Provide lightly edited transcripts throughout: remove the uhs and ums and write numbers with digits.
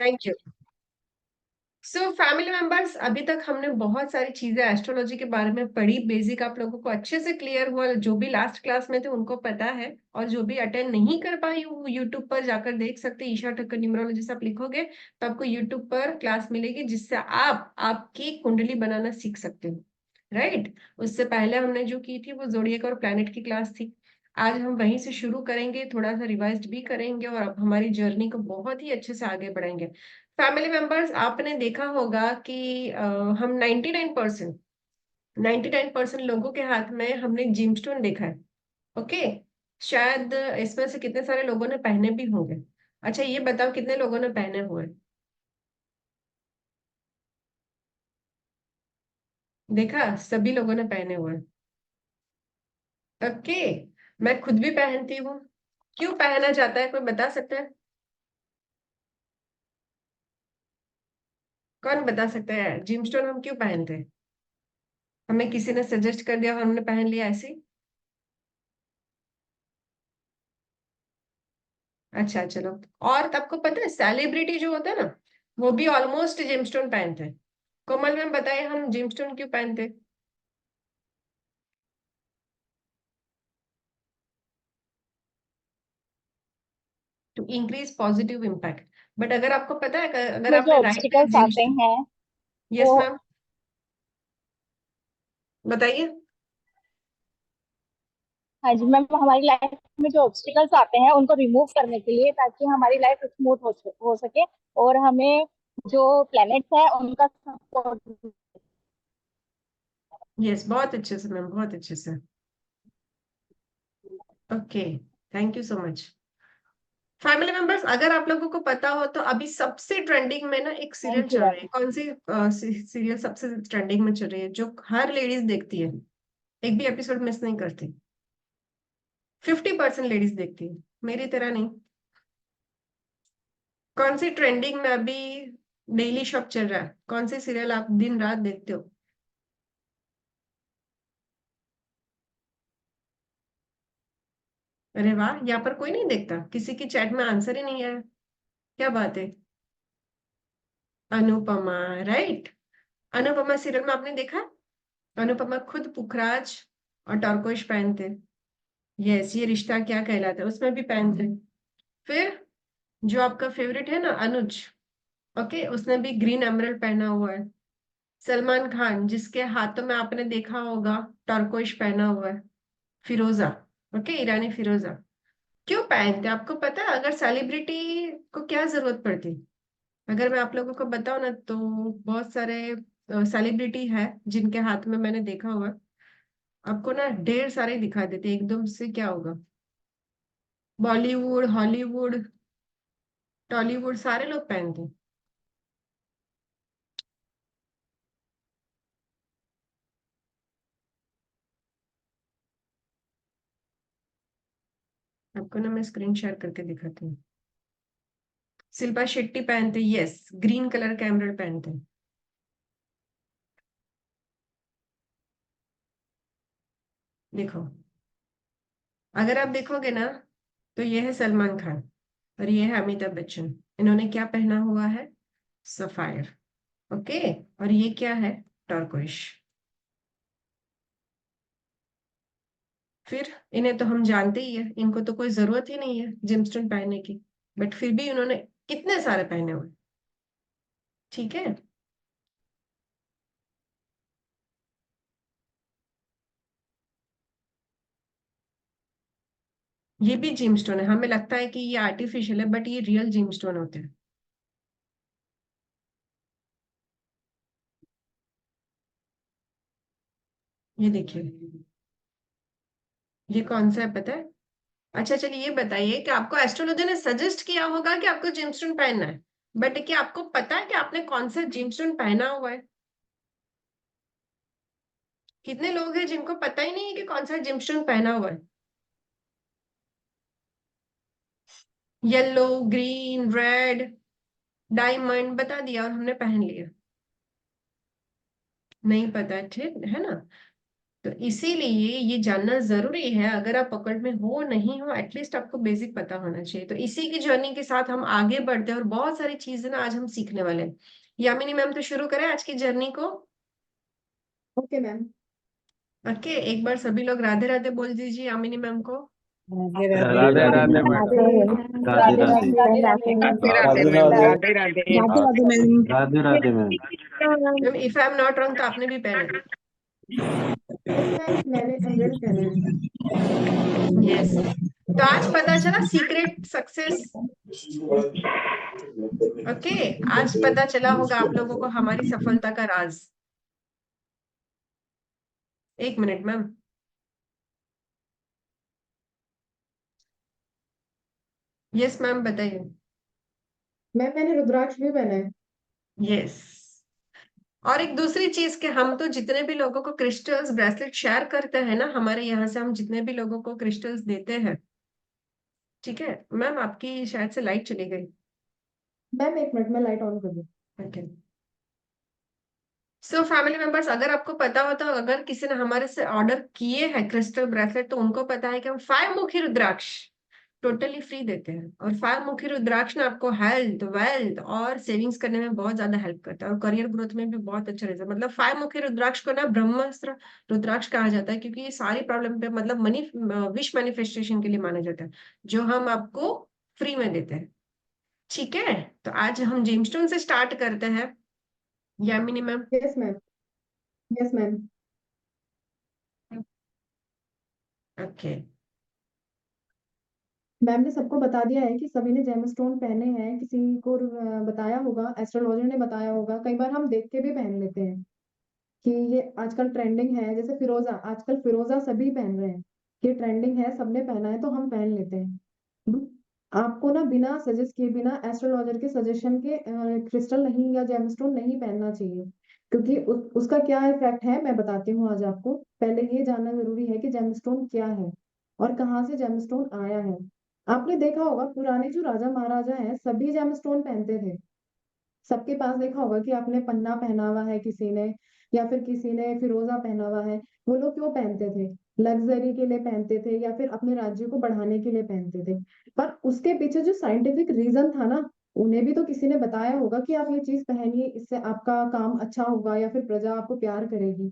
Thank you. So family members, अभी तक हमने बहुत सारी चीजें एस्ट्रोलॉजी के बारे में पढ़ी, बेसिक आप लोगों को अच्छे से क्लियर हुआ, जो भी लास्ट क्लास में थे उनको पता है, और जो भी अटेंड नहीं कर पाई वो यूट्यूब पर जाकर देख सकते हैं। ईशा ठक्कर न्यूमरोलॉजिस्ट आप लिखोगे तो आपको यूट्यूब पर क्लास मिलेगी, जिससे आप आपकी कुंडली बनाना सीख सकते हो। राइट। उससे पहले हमने जो की थी वो जोडिएक और प्लैनेट की क्लास थी। आज हम वहीं से शुरू करेंगे, थोड़ा सा रिवाइज भी करेंगे और अब हमारी जर्नी को बहुत ही अच्छे से आगे बढ़ाएंगे। फैमिली मेंबर्स, आपने देखा होगा कि हम 99% लोगों के हाथ में हमने जिमस्टोन देखा है। ओके। शायद इसमें से कितने सारे लोगों ने पहने भी होंगे। अच्छा, ये बताओ कितने लोगों ने पहने हुए हैं? देखा, सभी लोगों ने पहने हुए हैं। ओके। मैं खुद भी पहनती हूँ। क्यों पहना जाता है, कोई बता सकता है? कौन बता सकता है जिमस्टोन हम क्यों पहनते हैं? हमें किसी ने सजेस्ट कर दिया और हमने पहन लिया ऐसे ही? अच्छा चलो। और आपको पता है सेलिब्रिटी जो होता है ना, वो भी ऑलमोस्ट जेमस्टोन पहनते हैं। कोमल मैम बताइए, हम जेमस्टोन क्यों पहनते हैं? To increase positive impact. But अगर आपको पता है अगर में जो आपने राइट में ऑब्स्टिकल्स आते जेमस्टोन। हैं वो, यस मैम, बताइए। हाँ जी मैम, हमारी लाइफ में जो ऑब्स्टिकल्स आते हैं उनको रिमूव करने के लिए, ताकि हमारी लाइफ स्मूथ हो सके, और हमें जो प्लैनेट्स है उनका सपोर्ट। यस, बहुत अच्छे से मैम, बहुत अच्छे से। Okay. Thank you so much. Family members, अगर आप लोगों को पता हो तो अभी सबसे ट्रेंडिंग में ना एक सीरियल थैंक यू चल रही मैम। है। कौन सी सीरियल सबसे ट्रेंडिंग में चल रही है, जो हर लेडीज देखती है, एक भी एपिसोड मिस नहीं करती? 50% लेडीज देखती है, मेरी तरह नहीं। कौन सी ट्रेंडिंग में अभी डेली शॉप चल रहा है? कौन सी सीरियल आप दिन रात देखते हो? अरे वाह, यहाँ पर कोई नहीं देखता, किसी की चैट में आंसर ही नहीं आया। क्या बात है। अनुपमा। राइट। अनुपमा सीरियल में आपने देखा, अनुपमा खुद पुखराज और टर्कोइश पहनते। यस, ये रिश्ता क्या कहलाता है उसमें भी पहनते। फिर जो आपका फेवरेट है ना, अनुज, ओके, उसने भी ग्रीन एमरल्ड पहना हुआ है। सलमान खान, जिसके हाथों में आपने देखा होगा टर्कोइश पहना हुआ है। फिरोजा, ओके, ईरानी फिरोजा। क्यों पहनते आपको पता है? अगर सेलिब्रिटी को क्या जरूरत पड़ती, अगर मैं आप लोगों को बताऊं ना, तो बहुत सारे सेलिब्रिटी है जिनके हाथ में मैंने देखा हुआ है। आपको ना ढेर सारे दिखा देते एकदम से, क्या होगा? बॉलीवुड, हॉलीवुड, टॉलीवुड, सारे लोग पहनते हैं। आपको ना मैं स्क्रीन शेयर करके दिखाती हूँ। शिल्पा शेट्टी पहनते, यस, ग्रीन कलर का एमरल्ड पहनते हैं। देखो, अगर आप देखोगे ना, तो ये है सलमान खान और ये है अमिताभ बच्चन। इन्होंने क्या पहना हुआ है? सफायर। ओके। और ये क्या है? टर्कोइश। फिर इन्हें तो हम जानते ही है, इनको तो कोई जरूरत ही नहीं है जिमस्टोन पहनने की, बट फिर भी इन्होंने कितने सारे पहने हुए। ठीक है। ये भी जिमस्टोन है, हमें लगता है कि ये आर्टिफिशियल है, बट ये रियल जिमस्टोन होते हैं। ये देखिए, ये कौन सा है पता है? अच्छा चलिए, ये बताइए कि आपको एस्ट्रोलॉजर ने सजेस्ट किया होगा कि आपको जिमस्टोन पहनना है, बट क्या आपको पता है कि आपने कौन सा जिमस्टोन पहना हुआ है? कितने लोग हैं जिनको पता ही नहीं है कि कौन सा जिमस्टोन पहना हुआ है? येलो, ग्रीन, रेड, डायमंड, बता दिया और हमने पहन लिया। नहीं पता है, ठीक है ना? तो इसीलिए ये जानना जरूरी है, अगर आप पकड़ में हो नहीं हो एटलीस्ट आपको बेसिक पता होना चाहिए। तो इसी की जर्नी के साथ हम आगे बढ़ते हैं और बहुत सारी चीजें ना आज हम सीखने वाले हैं। यामिनी मैम, तो शुरू करें आज की जर्नी को। Okay ma'am. ओके, एक बार सभी लोग राधे राधे बोल दीजिए यामिनी मैम को। Radhe Radhe madam. Radhe Radhe. Radhe Radhe Radhe ma'am. Radhe Radhe ma'am. Ma'am if I am not wrong तो आपने भी पहना है। यस मैम, मैंने ऑलरेडी पहना है। यस, तो आज पता चला सीक्रेट सक्सेस। ओके, आज पता चला होगा आप लोगों को हमारी सफलता का राज। एक मिनट मैम। यस मैम बताइए। मैम मैंने रुद्राक्ष भी पहना है। यस, और एक दूसरी चीज के हम तो जितने भी लोगों को क्रिस्टल्स ब्रेसलेट शेयर करते हैं ना, हमारे यहाँ से हम जितने भी लोगों को क्रिस्टल्स देते हैं, ठीक है मैम, आपकी शायद से लाइट चली गई। मैम एक मिनट में लाइट ऑन कर दूँ। ओके, सो फैमिली मेंबर्स, अगर आपको पता होता, अगर किसी ने हमारे से ऑर्डर किए हैं क्रिस्टल ब्रेसलेट, तो उनको पता है कि हम 5 मुखी रुद्राक्ष टोटली फ्री देते हैं। और 5 मुखी रुद्राक्ष ना आपको हेल्थ, वेल्थ और सेविंग्स करने में बहुत ज्यादा हेल्प करता है और करियर ग्रोथ में भी बहुत अच्छा रहता है। मतलब 5 मुखी रुद्राक्ष को ना ब्रह्मास्त्र रुद्राक्ष कहा जाता है, क्योंकि ये सारी प्रॉब्लम पे मतलब मनी विश मैनिफेस्टेशन के लिए माना जाता है, जो हम आपको फ्री में देते हैं। ठीक है, तो आज हम जेमस्टोन से स्टार्ट करते हैं। Yamini ma'am. Yes ma'am. Yes ma'am. Okay, ma'am ने सबको बता दिया है कि सभी ने जेमस्टोन पहने हैं, किसी को बताया होगा, एस्ट्रोलॉजर ने बताया होगा, कई बार हम देख के भी पहन लेते हैं कि ये आजकल ट्रेंडिंग है। जैसे फिरोजा, आजकल फिरोजा सभी पहन रहे हैं, ये ट्रेंडिंग है, सबने पहना है तो हम पहन लेते हैं। आपको ना बिना सजेस्ट किए, बिना एस्ट्रोलॉजर के सजेशन के क्रिस्टल नहीं या जेमस्टोन नहीं पहनना चाहिए, क्योंकि उसका क्या इफेक्ट है मैं बताती हूँ आज आपको। पहले ये जानना जरूरी है कि जेमस्टोन क्या है और कहाँ से जेमस्टोन आया है। आपने देखा होगा पुराने जो राजा महाराजा हैं सभी जेमस्टोन पहनते थे। सबके पास देखा होगा कि आपने पन्ना पहना हुआ है किसी ने, या फिर किसी ने फिरोजा पहना हुआ है। वो लोग क्यों पहनते थे? लग्जरी के लिए पहनते थे या फिर अपने राज्य को बढ़ाने के लिए पहनते थे। पर उसके पीछे जो साइंटिफिक रीजन था ना, उन्हें भी तो किसी ने बताया होगा कि आप ये चीज पहनिए, इससे आपका काम अच्छा होगा या फिर प्रजा आपको प्यार करेगी।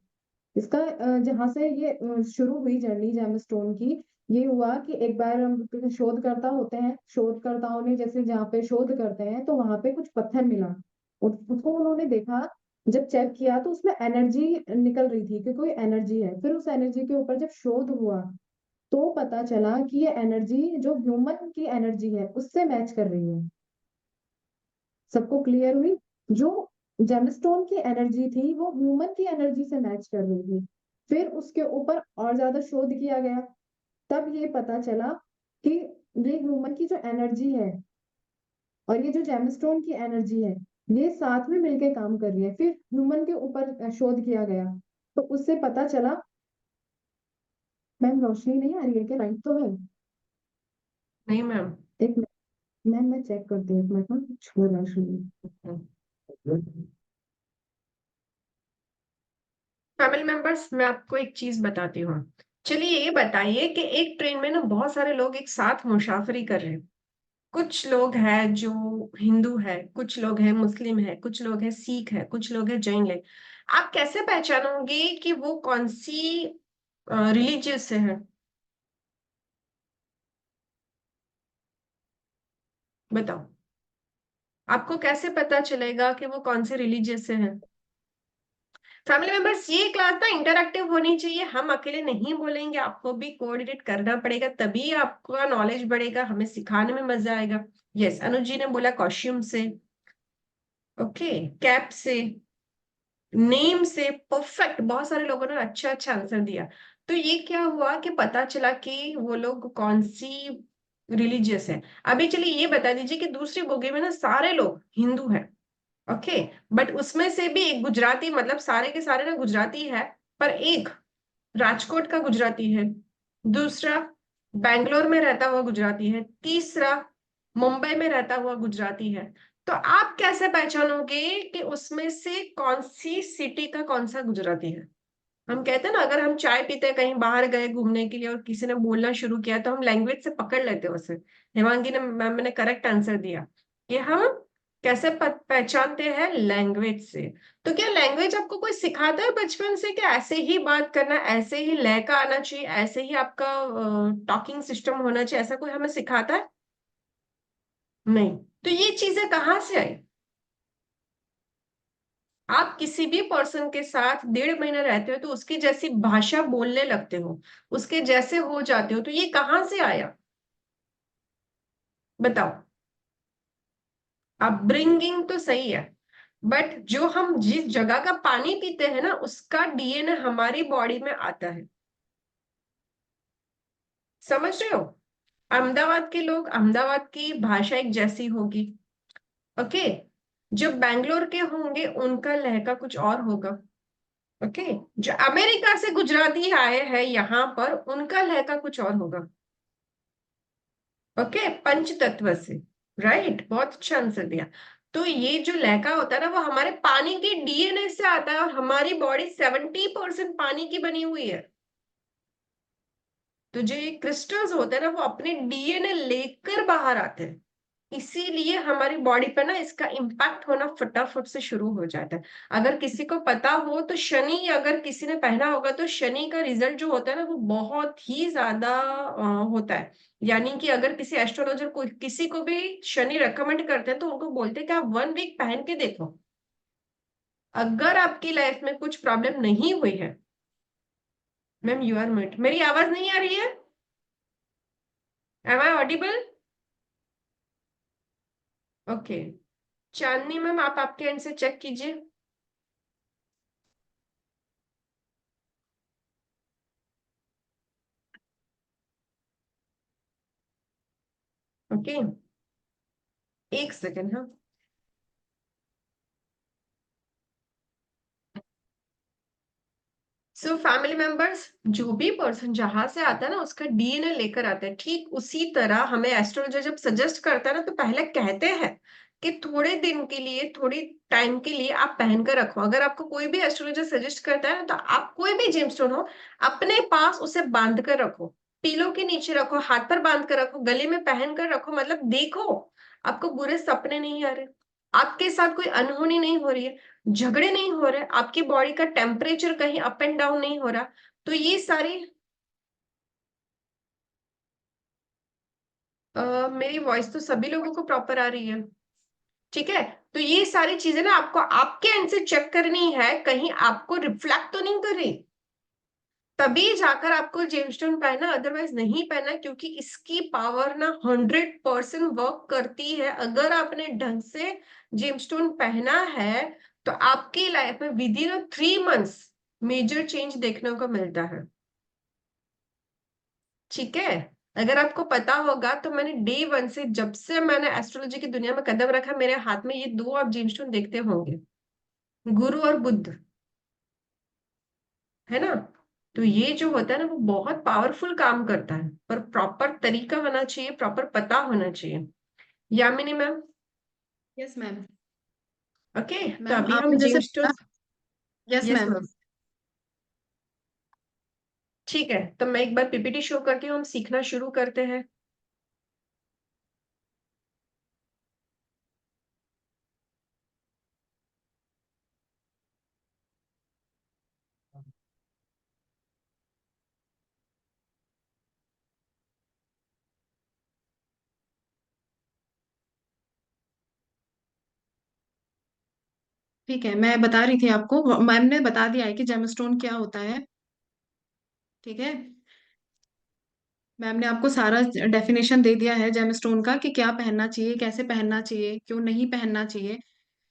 इसका जहाँ से ये शुरू हुई जर्नी जेमस्टोन की, ये हुआ कि एक बार हम शोधकर्ता होते हैं, शोधकर्ताओं ने जैसे जहाँ पे शोध करते हैं तो वहां पे कुछ पत्थर मिला। उसको उन्होंने देखा, जब चेक किया तो उसमें एनर्जी निकल रही थी कि कोई एनर्जी है। फिर उस एनर्जी के ऊपर जब शोध हुआ तो पता चला कि ये एनर्जी जो ह्यूमन की एनर्जी है उससे मैच कर रही है। सबको क्लियर हुई? जो जेमस्टोन की एनर्जी थी वो ह्यूमन की एनर्जी से मैच कर रही थी। फिर उसके ऊपर और ज्यादा शोध किया गया, तब ये पता चला कि ये ह्यूमन की जो एनर्जी है और ये जो जेमस्टोन की एनर्जी है, ये साथ में मिलके काम कर रही है। फिर ह्यूमन के ऊपर शोध किया गया तो उससे पता चला। मैम रोशनी नहीं आ रही है क्या? लाइट तो है। नहीं मैम। एक मिनट मैम, मैं चेक करती हूँ एक मिनट में, छोड़ रोशनी। फैमिली मेंबर्स, मैं आपको एक चीज बताती हूँ। चलिए ये बताइए कि एक ट्रेन में ना बहुत सारे लोग एक साथ मुसाफरी कर रहे हैं। कुछ लोग हैं जो हिंदू है, कुछ लोग हैं मुस्लिम है, कुछ लोग हैं सिख है, कुछ लोग हैं जैन है। आप कैसे पहचानोगे कि वो कौन सी रिलीजियस से है? बताओ, आपको कैसे पता चलेगा कि वो कौन से रिलीजियस से है? फैमिली मेंबर्स, ये क्लास ना इंटरैक्टिव होनी चाहिए, हम अकेले नहीं बोलेंगे, आपको भी कोऑर्डिनेट करना पड़ेगा, तभी आपका नॉलेज बढ़ेगा, हमें सिखाने में मजा आएगा। यस, अनुज जी ने बोला कॉस्ट्यूम से, ओके, कैप से, नेम से, परफेक्ट। बहुत सारे लोगों ने अच्छा अच्छा आंसर दिया। तो ये क्या हुआ कि पता चला कि वो लोग कौन सी रिलीजियस है। अभी चलिए ये बता दीजिए कि दूसरी बोगी में ना सारे लोग हिंदू हैं, ओके, बट उसमें से भी एक गुजराती, मतलब सारे के सारे ना गुजराती है, पर एक राजकोट का गुजराती है, दूसरा बैंगलोर में रहता हुआ गुजराती है, तीसरा मुंबई में रहता हुआ गुजराती है। तो आप कैसे पहचानोगे कि उसमें से कौन सी सिटी का कौन सा गुजराती है? हम कहते हैं ना, अगर हम चाय पीते हैं, कहीं बाहर गए घूमने के लिए और किसी ने बोलना शुरू किया तो हम लैंग्वेज से पकड़ लेते हैं उसे। हेमांगी ने, मैम ने करेक्ट आंसर दिया कि हम कैसे पहचानते हैं, लैंग्वेज से। तो क्या लैंग्वेज आपको कोई सिखाता है बचपन से कि ऐसे ही बात करना, ऐसे ही लहका आना चाहिए, ऐसे ही आपका टॉकिंग सिस्टम होना चाहिए, ऐसा कोई हमें सिखाता है? नहीं। तो ये चीजें कहाँ से आई? आप किसी भी पर्सन के साथ 1.5 महीना रहते हो तो उसकी जैसी भाषा बोलने लगते हो, उसके जैसे हो जाते हो, तो ये कहाँ से आया? बताओ। अपब्रिंगिंग तो सही है, बट जो हम जिस जगह का पानी पीते हैं ना, उसका डीएनए हमारी बॉडी में आता है। समझ रहे हो? अहमदाबाद के लोग, अहमदाबाद की भाषा एक जैसी होगी, ओके। जो बैंगलोर के होंगे उनका लहका कुछ और होगा, ओके। जो अमेरिका से गुजराती आए हैं यहाँ पर, उनका लहका कुछ और होगा, ओके। पंच तत्व से, राइट, बहुत अच्छा आंसर दिया। तो ये जो लहका होता है ना, वो हमारे पानी के डीएनए से आता है, और हमारी बॉडी 70% पानी की बनी हुई है। तो जो ये क्रिस्टल्स होते हैं ना, वो अपने डीएनए लेकर बाहर आते हैं, इसीलिए हमारी बॉडी पर ना इसका इम्पैक्ट होना फटाफट से शुरू हो जाता है। अगर किसी को पता हो तो शनि, अगर किसी ने पहना होगा तो शनि का रिजल्ट जो होता है ना, वो बहुत ही ज्यादा होता है। यानी कि अगर किसी एस्ट्रोलॉजर को, किसी को भी शनि रेकमेंड करते हैं तो उनको बोलते हैं कि आप 1 वीक पहन के देखो, अगर आपकी लाइफ में कुछ प्रॉब्लम नहीं हुई है। मैम यू आर म्यूट, मेरी आवाज नहीं आ रही है? Am I audible? Okay. Chandni ma'am, आप आपके एंड से चेक कीजिए। ओके, एक सेकेंड, हाँ। सो फैमिली मेंबर्स, जो भी पर्सन जहां से आता है ना, उसका डीएनए लेकर आता है। ठीक उसी तरह हमें एस्ट्रोलॉजर जब सजेस्ट करता है ना, तो पहले कहते हैं कि थोड़े दिन के लिए, थोड़ी टाइम के लिए आप पहन कर रखो। अगर आपको कोई भी एस्ट्रोलॉजर सजेस्ट करता है ना, तो आप कोई भी जेमस्टोन हो, अपने पास उसे बांध कर रखो, पीलो के नीचे रखो, हाथ पर बांध कर रखो, गले में पहन कर रखो। मतलब देखो, आपको बुरे सपने नहीं आ रहे, आपके साथ कोई अनहोनी नहीं हो रही है, झगड़े नहीं हो रहे, आपकी बॉडी का टेम्परेचर कहीं अप एंड डाउन नहीं हो रहा। तो ये सारी मेरी वॉइस तो सभी लोगों को प्रॉपर आ रही है, ठीक है। तो ये सारी चीजें ना आपको आपके एंड से चेक करनी है, कहीं आपको रिफ्लेक्ट तो नहीं कर रही, तभी जाकर आपको जेमस्टोन पहनना, अदरवाइज नहीं पहनना। क्योंकि इसकी पावर ना 100% वर्क करती है। अगर आपने ढंग से जेमस्टोन पहना है तो आपकी लाइफ में within 3 months major change देखने को मिलता है, ठीक है। अगर आपको पता होगा तो मैंने डे 1 से, जब से मैंने एस्ट्रोलॉजी की दुनिया में कदम रखा, मेरे हाथ में ये 2 आप जेमस्टोन देखते होंगे, गुरु और बुध, है ना। तो ये जो होता है ना, वो बहुत पावरफुल काम करता है, पर प्रॉपर तरीका होना चाहिए, प्रॉपर पता होना चाहिए। Yamini ma'am? Yes ma'am. Okay, तो मैम अभी हम आपने जैसे gemstone. Yes yes ma'am. Ma'am. ठीक है, तो मैं एक बार पीपीटी शो करती हूँ, हम सीखना शुरू करते हैं। ठीक है, मैं बता रही थी आपको, मैम ने बता दिया है कि जेमस्टोन क्या होता है। ठीक है, मैम ने आपको सारा डेफिनेशन दे दिया है जेमस्टोन का, कि क्या पहनना चाहिए, कैसे पहनना चाहिए, क्यों नहीं पहनना चाहिए।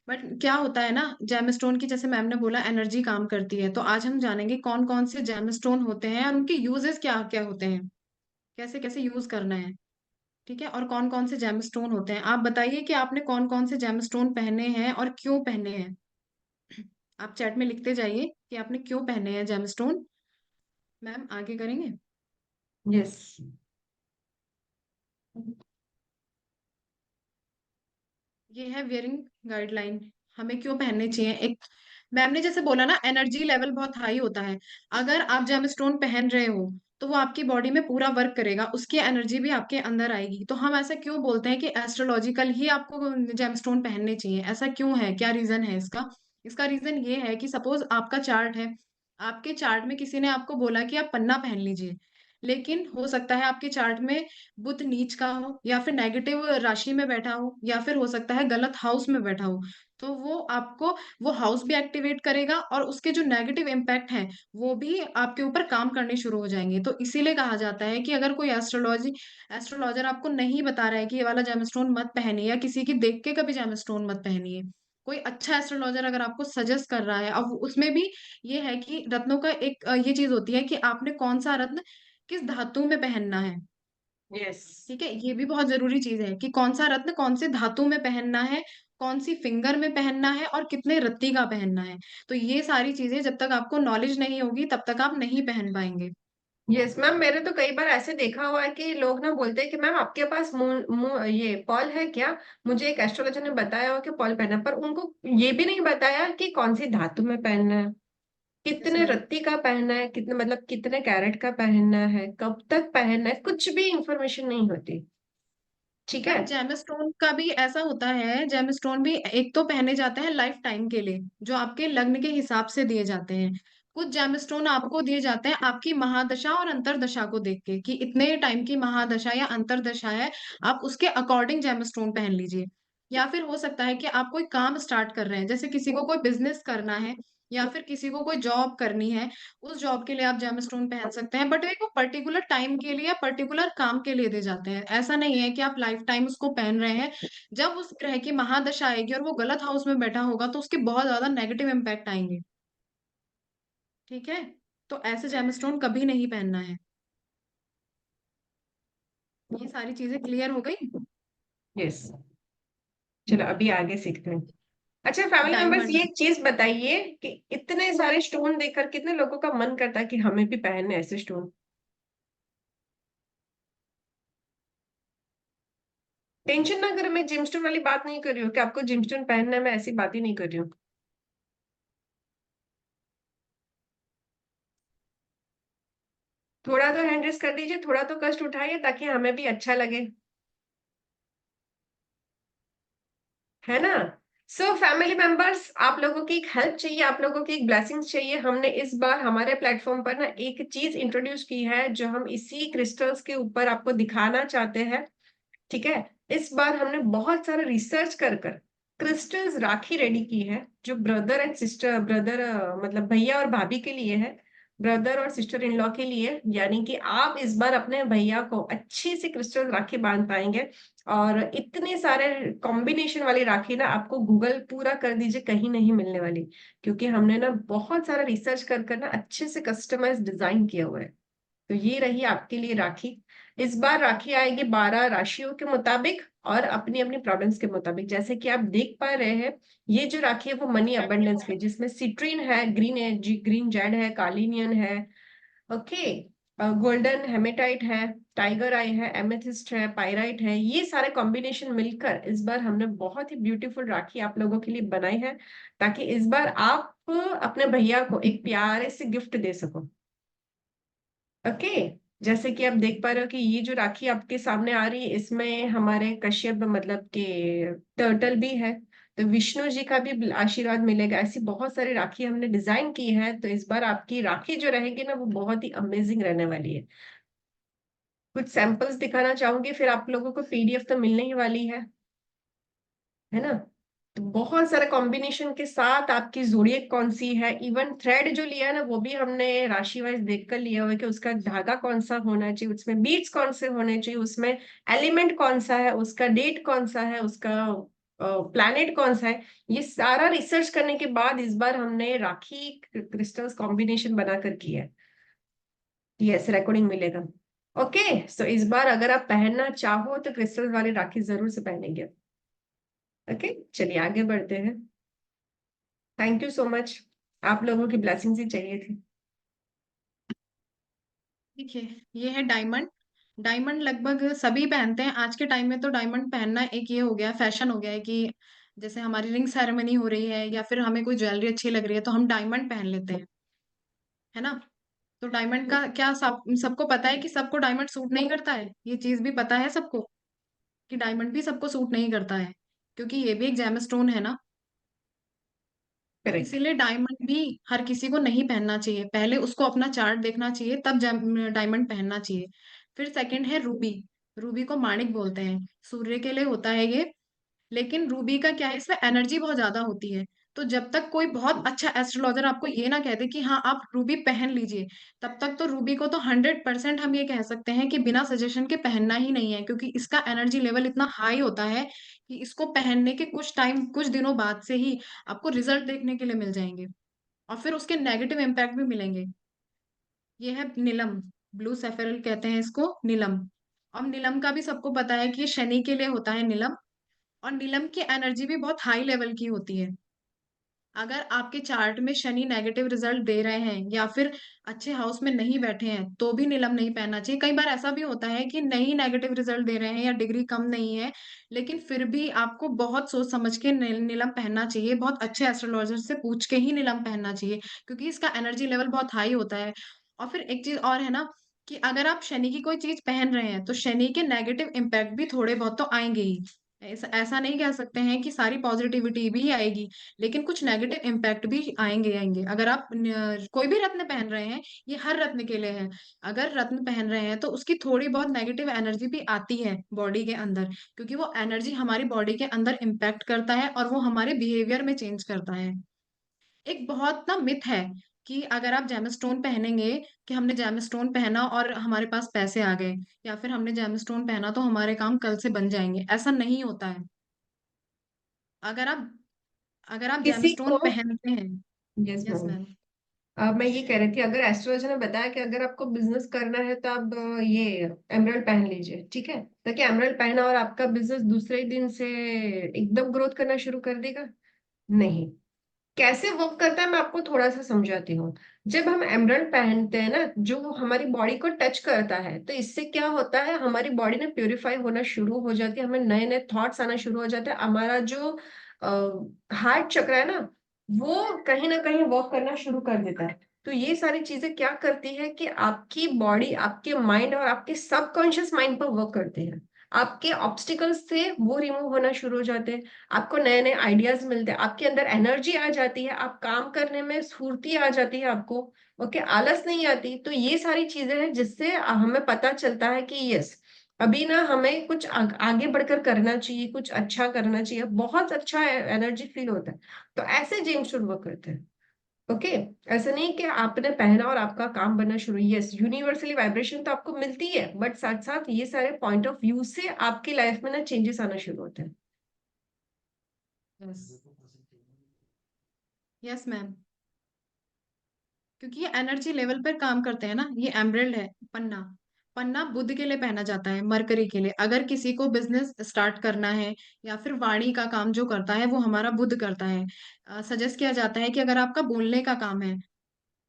बट क्या होता है ना, जेमस्टोन की जैसे मैम ने बोला एनर्जी काम करती है, तो आज हम जानेंगे कौन कौन से जेमस्टोन होते हैं और उनके यूजेस क्या क्या होते हैं, कैसे कैसे यूज करना है। ठीक है, और कौन कौन से जेमस्टोन होते हैं। आप बताइए कि आपने कौन कौन से जेमस्टोन पहने हैं और क्यों पहने हैं। आप चैट में लिखते जाइए कि आपने क्यों पहने हैं जेमस्टोन। मैम आगे करेंगे। यस। ये है वियरिंग गाइडलाइन, हमें क्यों पहनने चाहिए। एक मैम ने जैसे बोला ना, एनर्जी लेवल बहुत हाई होता है। अगर आप जेमस्टोन पहन रहे हो तो वो आपकी बॉडी में पूरा वर्क करेगा, उसकी एनर्जी भी आपके अंदर आएगी। तो हम ऐसा क्यों बोलते हैं कि एस्ट्रोलॉजिकल ही आपको जेमस्टोन पहनने चाहिए? ऐसा क्यों है, क्या रीजन है इसका? इसका रीजन ये है कि सपोज आपका चार्ट है, आपके चार्ट में किसी ने आपको बोला कि आप पन्ना पहन लीजिए, लेकिन हो सकता है आपके चार्ट में बुध नीच का हो, या फिर नेगेटिव राशि में बैठा हो, या फिर हो सकता है गलत हाउस में बैठा हो। तो वो आपको वो हाउस भी एक्टिवेट करेगा, और उसके जो नेगेटिव इम्पैक्ट हैं वो भी आपके ऊपर काम करने शुरू हो जाएंगे। तो इसीलिए कहा जाता है कि अगर कोई एस्ट्रोलॉजर आपको नहीं बता रहा है कि ये वाला जेमस्टोन मत पहनिए, या किसी की देख के कभी जेमस्टोन मत पहनिए, कोई अच्छा एस्ट्रोलॉजर अगर आपको सजेस्ट कर रहा है, अब उसमें भी ये है कि रत्नों का एक ये चीज होती है कि आपने कौन सा रत्न किस धातु में पहनना है। यस। ठीक है, ये भी बहुत जरूरी चीज है कि कौन सा रत्न कौन से धातु में पहनना है, कौन सी फिंगर में पहनना है, और कितने रत्ती का पहनना है। तो ये सारी चीजें जब तक आपको नॉलेज नहीं होगी तब तक आप नहीं पहन पाएंगे। यस मैम, मेरे तो कई बार ऐसे देखा हुआ है कि लोग ना बोलते हैं कि मैम आपके पास ये पॉल है क्या? मुझे एक एस्ट्रोलॉजर ने बताया हो कि पॉल पहनना, पर उनको ये भी नहीं बताया कि कौन सी धातु में पहनना है, यस कितने मैम। रत्ती का पहनना है, कितने मतलब कितने कैरेट का पहनना है, कब तक पहनना है, कुछ भी इंफॉर्मेशन नहीं होती। ठीक है। मैम जेमस्टोन का भी ऐसा होता है, जेमस्टोन भी एक तो पहने जाते हैं लाइफ टाइम के लिए, जो आपके लग्न के हिसाब से दिए जाते हैं। कुछ जेमस्टोन आपको दिए जाते हैं आपकी महादशा और अंतरदशा को देख के, कि इतने टाइम की महादशा या अंतरदशा है, आप उसके अकॉर्डिंग जेमस्टोन पहन लीजिए। या फिर हो सकता है कि आप कोई काम स्टार्ट कर रहे हैं, जैसे किसी को कोई बिजनेस करना है, या फिर किसी को कोई जॉब करनी है, उस जॉब के लिए आप जेमस्टोन पहन सकते हैं। बट वो पर्टिकुलर टाइम के लिए, पर्टिकुलर काम के लिए दे जाते हैं। ऐसा नहीं है कि आप लाइफ टाइम उसको पहन रहे हैं। जब उस ग्रह की महादशा आएगी और वो गलत हाउस में बैठा होगा तो उसके बहुत ज्यादा नेगेटिव इम्पैक्ट आएंगे। ठीक है, तो ऐसे जेमस्टोन कभी नहीं पहनना है। ये सारी चीजें क्लियर हो गई। यस, चलो अभी आगे सीखते हैं। अच्छा फैमिली मेंबर्स, डायमंड। ये एक चीज बताइए कि इतने सारे स्टोन देखकर कितने लोगों का मन करता है कि हमें भी पहनने ऐसे स्टोन? टेंशन ना करो, मैं जिमस्टोन वाली बात नहीं कर रही हूँ कि आपको जिमस्टोन पहनना है, मैं ऐसी बात ही नहीं कर रही हूँ। थोड़ा तो हैंड रेस कर दीजिए, थोड़ा तो कष्ट उठाइए ताकि हमें भी अच्छा लगे, है ना? सो फैमिली मेंबर्स, आप लोगों की एक हेल्प चाहिए, आप लोगों की एक ब्लेसिंग्स चाहिए। हमने इस बार हमारे प्लेटफॉर्म पर ना एक चीज इंट्रोड्यूस की है जो हम इसी क्रिस्टल्स के ऊपर आपको दिखाना चाहते हैं। ठीक है, इस बार हमने बहुत सारा रिसर्च कर कर क्रिस्टल्स राखी रेडी की है, जो ब्रदर एंड सिस्टर, ब्रदर मतलब भैया और भाभी के लिए है, ब्रदर और सिस्टर इन लॉ के लिए। यानी कि आप इस बार अपने भैया को अच्छी सी क्रिस्टल राखी बांध पाएंगे। और इतने सारे कॉम्बिनेशन वाली राखी ना आपको गूगल पूरा कर दीजिए, कहीं नहीं मिलने वाली, क्योंकि हमने ना बहुत सारा रिसर्च कर कर ना अच्छे से कस्टमाइज डिजाइन किया हुआ है। तो ये रही आपके लिए राखी। इस बार राखी आएगी 12 राशियों के मुताबिक और अपनी अपनी प्रॉब्लम्स के मुताबिक। जैसे कि आप देख पा रहे हैं, ये जो राखी है वो मनी अबंडेंस में, जिसमें सिट्रीन है, ग्रीन जेड है, कार्लिनियन है, ओके, गोल्डन हेमेटाइट है, टाइगर आई है, एमेथिस्ट है, पाइराइट है, ये सारे कॉम्बिनेशन मिलकर इस बार हमने बहुत ही ब्यूटीफुल राखी आप लोगों के लिए बनाई है, ताकि इस बार आप अपने भैया को एक प्यारे से गिफ्ट दे सको। ओके, जैसे कि आप देख पा रहे हो कि ये जो राखी आपके सामने आ रही है, इसमें हमारे कश्यप मतलब के टर्टल भी है, तो विष्णु जी का भी आशीर्वाद मिलेगा। ऐसी बहुत सारी राखी हमने डिजाइन की है, तो इस बार आपकी राखी जो रहेगी ना वो बहुत ही अमेजिंग रहने वाली है। कुछ सैंपल्स दिखाना चाहूंगी, फिर आप लोगों को पीडीएफ तो मिलने ही वाली है ना? तो बहुत सारे कॉम्बिनेशन के साथ आपकी जोड़ियक कौन सी है, इवन थ्रेड जो लिया है ना वो भी हमने राशि वाइज देखकर लिया हुआ है कि उसका धागा कौन सा होना चाहिए, उसमें बीट्स कौन से होने चाहिए, उसमें एलिमेंट कौन सा है, उसका डेट कौन सा है, उसका प्लैनेट कौन सा है। ये सारा रिसर्च करने के बाद इस बार हमने राखी क्रिस्टल्स कॉम्बिनेशन बनाकर किया है। यस, रिकॉर्डिंग मिलेगा। ओके, सो इस बार अगर आप पहनना चाहो तो क्रिस्टल वाली राखी जरूर से पहनेंगे। ओके, चलिए आगे बढ़ते हैं। थैंक यू सो मच, आप लोगों की ब्लेसिंग्स ही चाहिए थी। ठीक है, ये है डायमंड। डायमंड लगभग सभी पहनते हैं आज के टाइम में। तो डायमंड पहनना एक ये हो गया, फैशन हो गया है कि जैसे हमारी रिंग सेरेमनी हो रही है या फिर हमें कोई ज्वेलरी अच्छी लग रही है तो हम डायमंड पहन लेते हैं, है ना। तो डायमंड का क्या सबको पता है कि सबको डायमंड सूट नहीं करता है, ये चीज भी पता है सबको कि डायमंड भी सबको सूट नहीं करता है, क्योंकि ये भी एक जेमस्टोन है ना। तो करेक्ट। इसीलिए डायमंड भी हर किसी को नहीं पहनना चाहिए, पहले उसको अपना चार्ट देखना चाहिए तब डायमंड पहनना चाहिए। फिर सेकंड है रूबी। रूबी को माणिक बोलते हैं, सूर्य के लिए होता है ये। लेकिन रूबी का क्या है, इसमें एनर्जी बहुत ज्यादा होती है। तो जब तक कोई बहुत अच्छा एस्ट्रोलॉजर आपको ये ना कह दे कि हाँ आप रूबी पहन लीजिए, तब तक तो रूबी को तो 100% हम ये कह सकते हैं कि बिना सजेशन के पहनना ही नहीं है, क्योंकि इसका एनर्जी लेवल इतना हाई होता है कि इसको पहनने के कुछ दिनों बाद से ही आपको रिजल्ट देखने के लिए मिल जाएंगे, और फिर उसके नेगेटिव इम्पैक्ट भी मिलेंगे। ये है नीलम, ब्लू सेफेरल कहते हैं इसको, नीलम। अब नीलम का भी सबको पता है कि ये शनि के लिए होता है नीलम, और नीलम की एनर्जी भी बहुत हाई लेवल की होती है। अगर आपके चार्ट में शनि नेगेटिव रिजल्ट दे रहे हैं या फिर अच्छे हाउस में नहीं बैठे हैं तो भी नीलम नहीं पहनना चाहिए। कई बार ऐसा भी होता है कि नहीं नेगेटिव रिजल्ट दे रहे हैं या डिग्री कम नहीं है, लेकिन फिर भी आपको बहुत सोच समझ के नीलम पहनना चाहिए, बहुत अच्छे एस्ट्रोलॉजर से पूछ के ही नीलम पहनना चाहिए, क्योंकि इसका एनर्जी लेवल बहुत हाई होता है। और फिर एक चीज और है ना, कि अगर आप शनि की कोई चीज पहन रहे हैं तो शनि के नेगेटिव इम्पैक्ट भी थोड़े बहुत तो आएंगे ही। ऐसा नहीं कह सकते हैं कि सारी पॉजिटिविटी भी आएगी, लेकिन कुछ नेगेटिव इम्पैक्ट भी आएंगे आएंगे। अगर आप कोई भी रत्न पहन रहे हैं, ये हर रत्न के लिए है, अगर रत्न पहन रहे हैं तो उसकी थोड़ी बहुत नेगेटिव एनर्जी भी आती है बॉडी के अंदर, क्योंकि वो एनर्जी हमारी बॉडी के अंदर इम्पैक्ट करता है और वो हमारे बिहेवियर में चेंज करता है। एक बहुत ना मिथ है कि अगर आप जेमस्टोन पहनेंगे, कि हमने जेमस्टोन पहना और हमारे पास पैसे आ गए, या फिर हमने जेमस्टोन पहना तो हमारे काम कल से बन जाएंगे, ऐसा नहीं होता है। अगर आप अगर आप किसी जेमस्टोन को, पहनते हैं। Yes yes ma'am, ma'am. मैं ये कह रही थी, अगर एस्ट्रोलॉजर ने बताया कि अगर आपको बिजनेस करना है तो आप ये एमराल्ड पहन लीजिए, ठीक है, ताकि एमराल्ड पहना और आपका बिजनेस दूसरे ही दिन से एकदम ग्रोथ करना शुरू कर देगा, नहीं। कैसे वर्क करता है मैं आपको थोड़ा सा समझाती हूँ। जब हम एमराल्ड पहनते हैं ना, जो हमारी बॉडी को टच करता है, तो इससे क्या होता है, हमारी बॉडी ने प्यूरिफाई होना शुरू हो जाती है, हमें नए नए थॉट्स आना शुरू हो जाते हैं, हमारा जो हार्ट चक्र है ना, वो कहीं ना कहीं वर्क करना शुरू कर देता है। तो ये सारी चीजें क्या करती है कि आपकी बॉडी, आपके माइंड और आपके सबकॉन्शियस माइंड पर वर्क करते हैं। आपके ऑब्स्टिकल्स थे वो रिमूव होना शुरू हो जाते हैं, आपको नए नए आइडियाज मिलते हैं, आपके अंदर एनर्जी आ जाती है, आप काम करने में स्फूर्ति आ जाती है आपको। ओके, आलस नहीं आती। तो ये सारी चीजें हैं जिससे हमें पता चलता है कि यस, अभी ना हमें कुछ आगे बढ़कर करना चाहिए, कुछ अच्छा करना चाहिए, बहुत अच्छा एनर्जी फील होता है। तो ऐसे जेम्स शुड वर्क करते हैं। ओके, ऐसा नहीं कि आपने पहना और आपका काम बनना शुरू। यस, यूनिवर्सली वाइब्रेशन तो आपको मिलती है, बट साथ साथ ये सारे पॉइंट ऑफ व्यू से आपकी लाइफ में ना चेंजेस आना शुरू होते हैं। यस। Yes ma'am. क्योंकि ये एनर्जी लेवल पर काम करते हैं ना। ये एमराल्ड है, पन्ना। पन्ना बुध के लिए पहना जाता है, मरकरी के लिए। अगर किसी को बिजनेस स्टार्ट करना है या फिर वाणी का काम जो करता है वो हमारा बुध करता है। सजेस्ट किया जाता है कि अगर आपका बोलने का काम है,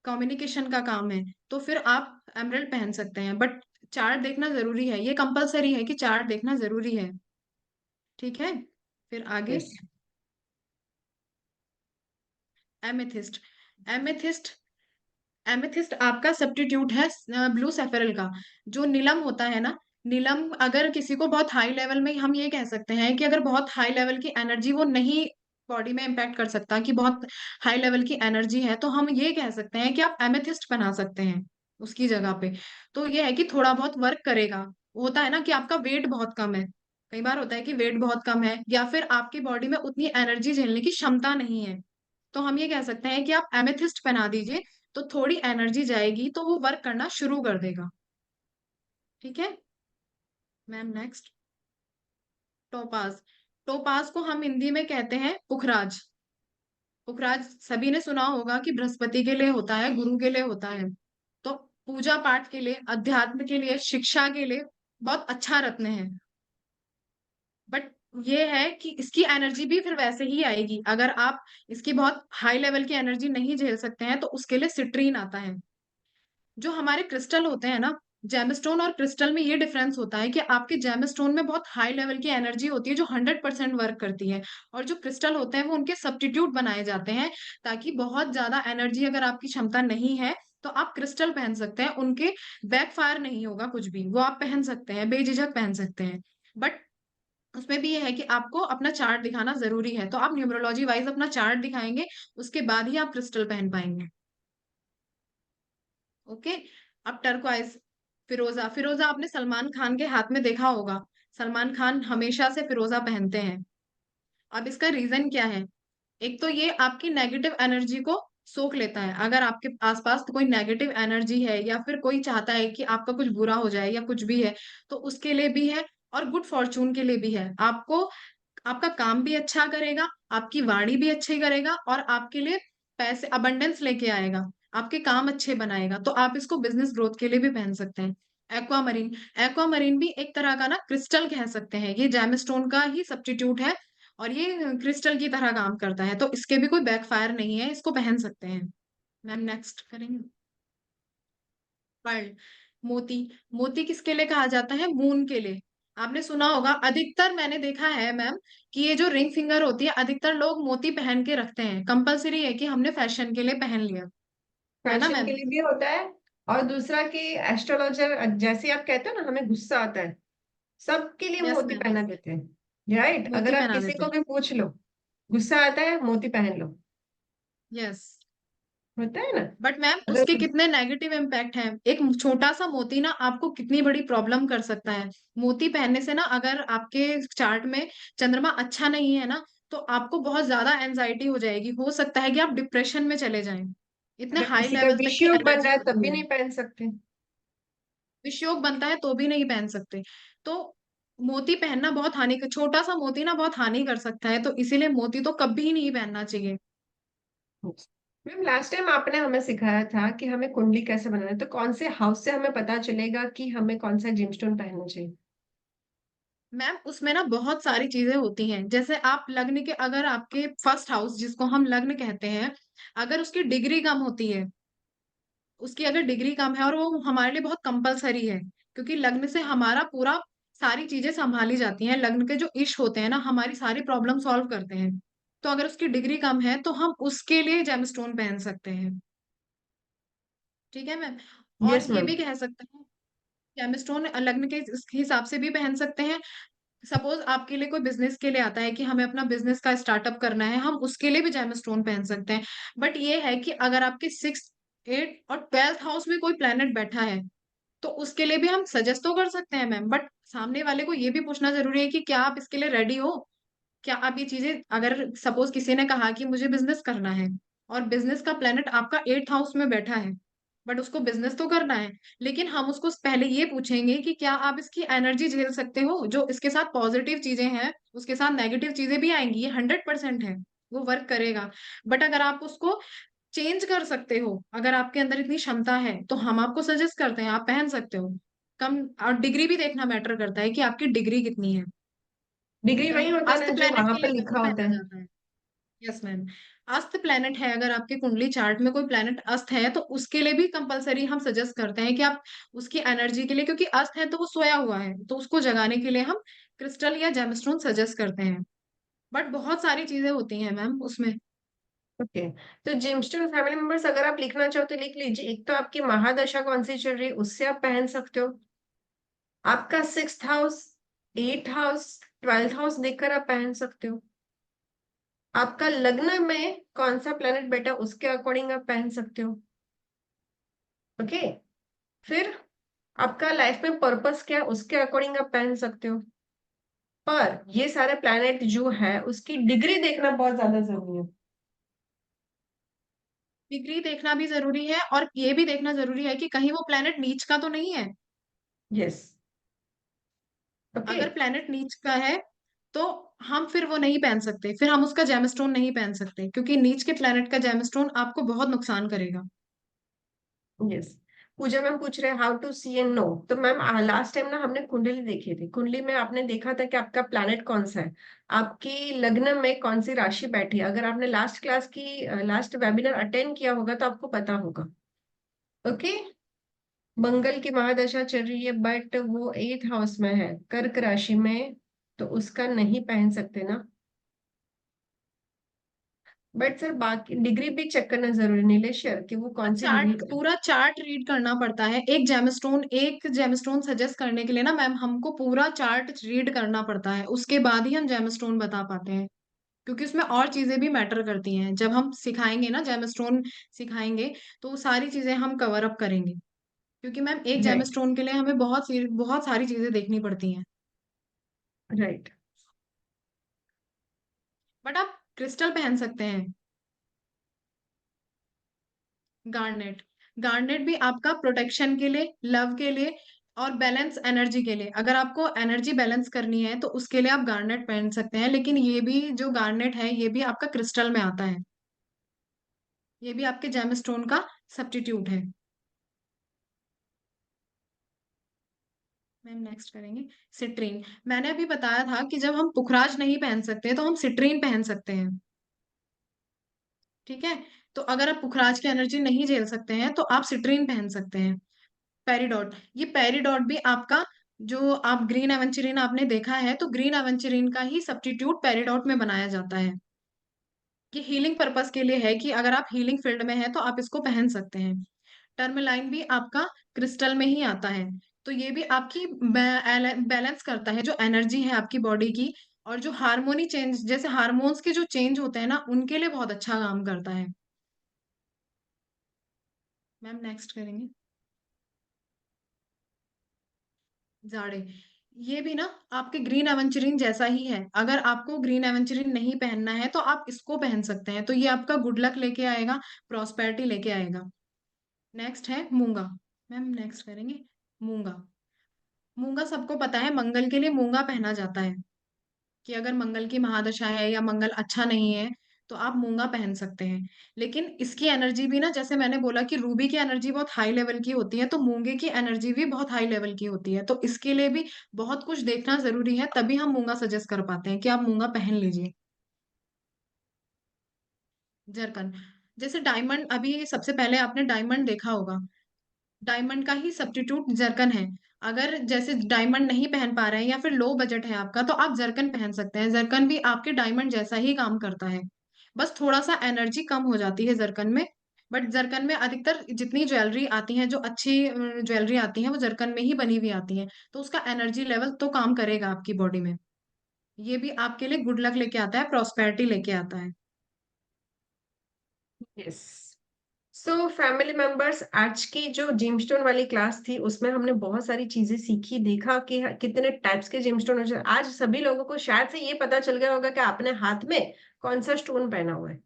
कम्युनिकेशन का काम है, तो फिर आप एमराल्ड पहन सकते हैं, बट चार्ट देखना जरूरी है, ये कंपलसरी है कि चार्ट देखना जरूरी है। ठीक है, फिर आगे। यस। एमेथिस्ट। एमेथिस्ट एमेथिस्ट आपका सब्स्टिट्यूट है ब्लू सेफेरल का। जो नीलम होता है ना, नीलम अगर किसी को बहुत हाई लेवल में, हम ये कह सकते हैं कि अगर बहुत हाई लेवल की एनर्जी वो नहीं बॉडी में इम्पैक्ट कर सकता, कि बहुत हाई लेवल की एनर्जी है, तो हम ये कह सकते हैं कि आप एमेथिस्ट बना सकते हैं उसकी जगह पे। तो ये है कि थोड़ा बहुत वर्क करेगा। होता है ना कि आपका वेट बहुत कम है, कई बार होता है कि वेट बहुत कम है या फिर आपकी बॉडी में उतनी एनर्जी झेलने की क्षमता नहीं है, तो हम ये कह सकते हैं कि आप एमेथिस्ट पहना दीजिए, तो थोड़ी एनर्जी जाएगी तो वो वर्क करना शुरू कर देगा। ठीक है मैम। Next, topaz. टोपाज को हम हिंदी में कहते हैं पुखराज। पुखराज सभी ने सुना होगा कि बृहस्पति के लिए होता है, गुरु के लिए होता है। तो पूजा पाठ के लिए, अध्यात्म के लिए, शिक्षा के लिए बहुत अच्छा रत्न है। बट ये है कि इसकी एनर्जी भी फिर वैसे ही आएगी। अगर आप इसकी बहुत हाई लेवल की एनर्जी नहीं झेल सकते हैं तो उसके लिए सिट्रीन आता है। जो हमारे क्रिस्टल होते हैं ना, जेमस्टोन और क्रिस्टल में ये डिफरेंस होता है कि आपके जेमस्टोन में बहुत हाई लेवल की एनर्जी होती है जो 100% वर्क करती है, और जो क्रिस्टल होते हैं वो उनके सब्स्टिट्यूट बनाए जाते हैं, ताकि बहुत ज्यादा एनर्जी अगर आपकी क्षमता नहीं है तो आप क्रिस्टल पहन सकते हैं, उनके बैकफायर नहीं होगा कुछ भी, वो आप पहन सकते हैं, बेझिझक पहन सकते हैं। बट उसमें भी ये है कि आपको अपना चार्ट दिखाना जरूरी है, तो आप न्यूमरोलॉजी वाइज अपना चार्ट दिखाएंगे, उसके बाद ही आप क्रिस्टल पहन पाएंगे। ओके। अब टर्कवाइज, फिरोजा, फिरोजा आपने सलमान खान के हाथ में देखा होगा, सलमान खान हमेशा से फिरोजा पहनते हैं। अब इसका रीजन क्या है? एक तो ये आपकी नेगेटिव एनर्जी को सोख लेता है, अगर आपके आसपास तो कोई नेगेटिव एनर्जी है या फिर कोई चाहता है कि आपका कुछ बुरा हो जाए या कुछ भी है, तो उसके लिए भी है, और गुड फॉर्चून के लिए भी है। आपको आपका काम भी अच्छा करेगा, आपकी वाणी भी अच्छी करेगा, और आपके लिए पैसे अबंडेंस लेके आएगा, आपके काम अच्छे बनाएगा। तो आप इसको बिजनेस ग्रोथ के लिए भी पहन सकते हैं। एक्वामरीन, एक्वामरीन भी एक तरह का ना क्रिस्टल कह सकते हैं, ये जेमस्टोन का ही सब्स्टिट्यूट है, और ये क्रिस्टल की तरह काम करता है, तो इसके भी कोई बैकफायर नहीं है, इसको पहन सकते हैं। मैम नेक्स्ट करेंगे। पर्ल, मोती, मोती किसके लिए कहा जाता है? मून के लिए। आपने सुना होगा, अधिकतर मैंने देखा है मैम कि ये जो रिंग फिंगर होती है, अधिकतर लोग मोती पहन के रखते हैं, कंपलसरी है कि हमने फैशन के लिए पहन लिया, है ना फैशन के मैम? लिए भी होता है, और दूसरा कि एस्ट्रोलॉजर जैसे आप कहते हो ना, हमें गुस्सा आता है, सबके लिए यस मोती मैम, पहना देते हैं, राइट? मोती अगर आप पहना किसी देते को हैं। भी पूछ लो, गुस्सा आता है, मोती पहन लो, यस, होता है ना? बट मैम अगर उसके कितने नेगेटिव इम्पैक्ट हैं। एक छोटा सा मोती ना आपको कितनी बड़ी प्रॉब्लम कर सकता है। मोती पहनने से ना, अगर आपके चार्ट में चंद्रमा अच्छा नहीं है ना, तो आपको बहुत ज्यादा एंजाइटी हो जाएगी, हो सकता है कि आप डिप्रेशन में चले जाएं, इतने अगर हाई किसी का लेवल तक की विषयोग बन एनर्जी रहा है तब होती भी है। नहीं पहन सकते। विषयोग बनता है तो भी नहीं पहन सकते। तो मोती पहनना बहुत हानि, छोटा सा मोती ना बहुत हानि कर सकता है, तो इसीलिए मोती तो कभी नहीं पहनना चाहिए। मैम लास्ट टाइम आपने हमें सिखाया था कि हमें कुंडली कैसे बनाना है, तो कौन से हाउस से हमें पता चलेगा कि हमें कौन सा जेमस्टोन पहनना चाहिए? मैम उसमें ना बहुत सारी चीजें होती हैं, जैसे आप लग्न के, अगर आपके फर्स्ट हाउस जिसको हम लग्न कहते हैं, अगर उसकी डिग्री कम होती है, उसकी अगर डिग्री कम है, और वो हमारे लिए बहुत कंपलसरी है, क्योंकि लग्न से हमारा पूरा सारी चीजें संभाली जाती हैं, लग्न के जो इश्क होते हैं ना हमारी सारी प्रॉब्लम सॉल्व करते हैं। तो अगर उसकी डिग्री कम है तो हम उसके लिए जेमस्टोन पहन सकते हैं। ठीक है मैम। और यस ये मैम। भी कह सकते हैं, जेमस्टोन लग्न के हिसाब से भी पहन सकते हैं। सपोज आपके लिए कोई बिजनेस के लिए आता है कि हमें अपना बिजनेस का स्टार्टअप करना है, हम उसके लिए भी जेमस्टोन पहन सकते हैं। बट ये है कि अगर आपके 6, 8 और 12th हाउस में कोई प्लेनेट बैठा है, तो उसके लिए भी हम सजेस्ट तो कर सकते हैं मैम, बट सामने वाले को ये भी पूछना जरूरी है कि क्या आप इसके लिए रेडी हो। क्या आप ये चीजें, अगर सपोज किसी ने कहा कि मुझे बिजनेस करना है, और बिजनेस का प्लेनेट आपका 8th हाउस में बैठा है, बट उसको बिजनेस तो करना है, लेकिन हम उसको पहले ये पूछेंगे कि क्या आप इसकी एनर्जी झेल सकते हो, जो इसके साथ पॉजिटिव चीजें हैं उसके साथ नेगेटिव चीजें भी आएंगी, ये 100% है, वो वर्क करेगा। बट अगर आप उसको चेंज कर सकते हो, अगर आपके अंदर इतनी क्षमता है, तो हम आपको सजेस्ट करते हैं आप पहन सकते हो। कम, और डिग्री भी देखना मैटर करता है कि आपकी डिग्री कितनी है। डिग्री वही होता है अस्त ना जो प्लेनेट वहां के लिए पर लिखा किसको होता पहना है। जाता है? Yes ma'am. अस्त प्लेनेट है, अगर आपके कुंडली चार्ट में कोई प्लेनेट अस्त है, तो उसके लिए भी कंपलसरी हम सजेस्ट करते हैं कि आप उसकी एनर्जी के लिए, क्योंकि अस्त है तो वो सोया हुआ है, तो उसको जगाने के लिए हम क्रिस्टल या जेमस्टोन सजेस्ट करते हैं। बट बहुत सारी चीजें होती हैं मैम उसमें। ओके। तो जेमस्टोन फैमिली मेंबर्स अगर आप लिखना चाहो तो लिख लीजिए। एक तो आपकी महादशा कौन सी चल रही है, उससे आप पहन सकते हो। आपका 6th house, 8th house, 12th house देखकर आप पहन सकते हो। आपका लग्न में कौन सा प्लेनेट बैठा उसके अकॉर्डिंग आप पहन सकते हो। ओके। फिर आपका लाइफ में पर्पस क्या है उसके अकॉर्डिंग आप पहन सकते हो। पर ये सारे प्लैनेट जो है उसकी डिग्री देखना बहुत ज्यादा जरूरी है। डिग्री देखना भी जरूरी है, और ये भी देखना जरूरी है कि कहीं वो प्लेनेट नीच का तो नहीं है। यस। ओके। अगर प्लेनेट नीच का है, तो हम फिर वो नहीं पहन सकते, फिर हम उसका जेमस्टोन नहीं पहन सकते, क्योंकि नीच के प्लेनेट का जेमस्टोन आपको बहुत नुकसान करेगा। यस। पूजा मैम पूछ रहे हैं how to see and know. तो मैम लास्ट टाइम ना हमने कुंडली देखी थी, कुंडली में आपने देखा था कि आपका प्लैनेट कौन सा है, आपकी लग्न में कौन सी राशि बैठी है। अगर आपने लास्ट क्लास की लास्ट वेबिनार अटेंड किया होगा तो आपको पता होगा। ओके। मंगल की महादशा चल रही है बट वो 8th हाउस में है, कर्क राशि में, तो उसका नहीं पहन सकते ना। बट सर बाकी डिग्री भी चेक करना जरूरी, नीलेश सर, कि वो कौन सी डिग्री कर। पूरा चार्ट रीड करना पड़ता है। एक जेमस्टोन सजेस्ट करने के लिए ना मैम हमको पूरा चार्ट रीड करना पड़ता है, उसके बाद ही हम जेमस्टोन बता पाते हैं। क्योंकि उसमें और चीजें भी मैटर करती हैं। जब हम सिखाएंगे ना जेमस्टोन सिखाएंगे, तो वो सारी चीजें हम कवर अप करेंगे। क्योंकि मैम एक राइट। जेमस्टोन के लिए हमें बहुत सारी चीजें देखनी पड़ती हैं। राइट। बट आप क्रिस्टल पहन सकते हैं। गार्नेट। गार्नेट भी आपका प्रोटेक्शन के लिए, लव के लिए और बैलेंस एनर्जी के लिए, अगर आपको एनर्जी बैलेंस करनी है तो उसके लिए आप गार्नेट पहन सकते हैं। लेकिन ये भी जो गार्नेट है ये भी आपका क्रिस्टल में आता है, ये भी आपके जेमस्टोन का सब्स्टिट्यूट है। मैम नेक्स्ट करेंगे सिट्रीन। मैंने अभी बताया था कि जब हम पुखराज नहीं पहन सकते तो हम सिट्रीन पहन सकते हैं। ठीक है। तो अगर आप पुखराज की एनर्जी नहीं झेल सकते हैं तो आप सिट्रीन पहन सकते हैं। पेरिडॉट। ये पेरिडॉट भी आपका, जो आप ग्रीन एवेंचुरिन आपने देखा है, तो ग्रीन एवेंचुरिन का ही सब्स्टिट्यूट पेरिडॉट में बनाया जाता है। ये हीलिंग पर्पस के लिए है कि अगर आप हीलिंग फील्ड में हैं तो आप इसको पहन सकते हैं। टर्मलाइन भी आपका क्रिस्टल में ही आता है। तो ये भी आपकी बैलेंस करता है जो एनर्जी है आपकी बॉडी की। और जो हार्मोनी चेंज, जैसे हार्मोन्स के जो चेंज होते हैं ना, उनके लिए बहुत अच्छा काम करता है। मैम नेक्स्ट करेंगे जाड़े। ये भी ना आपके ग्रीन एवेंचुरिन जैसा ही है। अगर आपको ग्रीन एवेंचुरिन नहीं पहनना है तो आप इसको पहन सकते हैं, तो ये आपका गुड लक लेके आएगा, प्रॉस्पेरिटी लेके आएगा। नेक्स्ट है मूंगा। मैम नेक्स्ट करेंगे मूंगा। मूंगा सबको पता है, मंगल के लिए मूंगा पहना जाता है। कि अगर मंगल की महादशा है या मंगल अच्छा नहीं है तो आप मूंगा पहन सकते हैं। लेकिन इसकी एनर्जी भी ना, जैसे मैंने बोला कि रूबी की एनर्जी बहुत हाई लेवल की होती है, तो मूंगे की एनर्जी भी बहुत हाई लेवल की होती है। तो इसके लिए भी बहुत कुछ देखना जरूरी है, तभी हम मूंगा सजेस्ट कर पाते हैं कि आप मूंगा पहन लीजिए। जरकन। जैसे डायमंड, अभी सबसे पहले आपने डायमंड देखा होगा, डायमंड का ही सब्स्टिट्यूट जरकन है। अगर जैसे डायमंड नहीं पहन पा रहे हैं या फिर लो बजट है आपका, तो आप जरकन पहन सकते हैं। जरकन भी आपके डायमंड जैसा ही काम करता है, बस थोड़ा सा एनर्जी कम हो जाती है जरकन में। बट जरकन में अधिकतर जितनी ज्वेलरी आती है, जो अच्छी ज्वेलरी आती है, वो जरकन में ही बनी हुई आती है। तो उसका एनर्जी लेवल तो काम करेगा आपकी बॉडी में। ये भी आपके लिए गुड लक लेके आता है, प्रॉस्पेरिटी लेके आता है। यस। सो फैमिली मेंबर्स, आज की जो जिमस्टोन वाली क्लास थी उसमें हमने बहुत सारी चीजें सीखी, देखा कि कितने टाइप्स के जिमस्टोन होते हैं। आज सभी लोगों को शायद से ये पता चल गया होगा कि आपने हाथ में कौन सा स्टोन पहना हुआ है,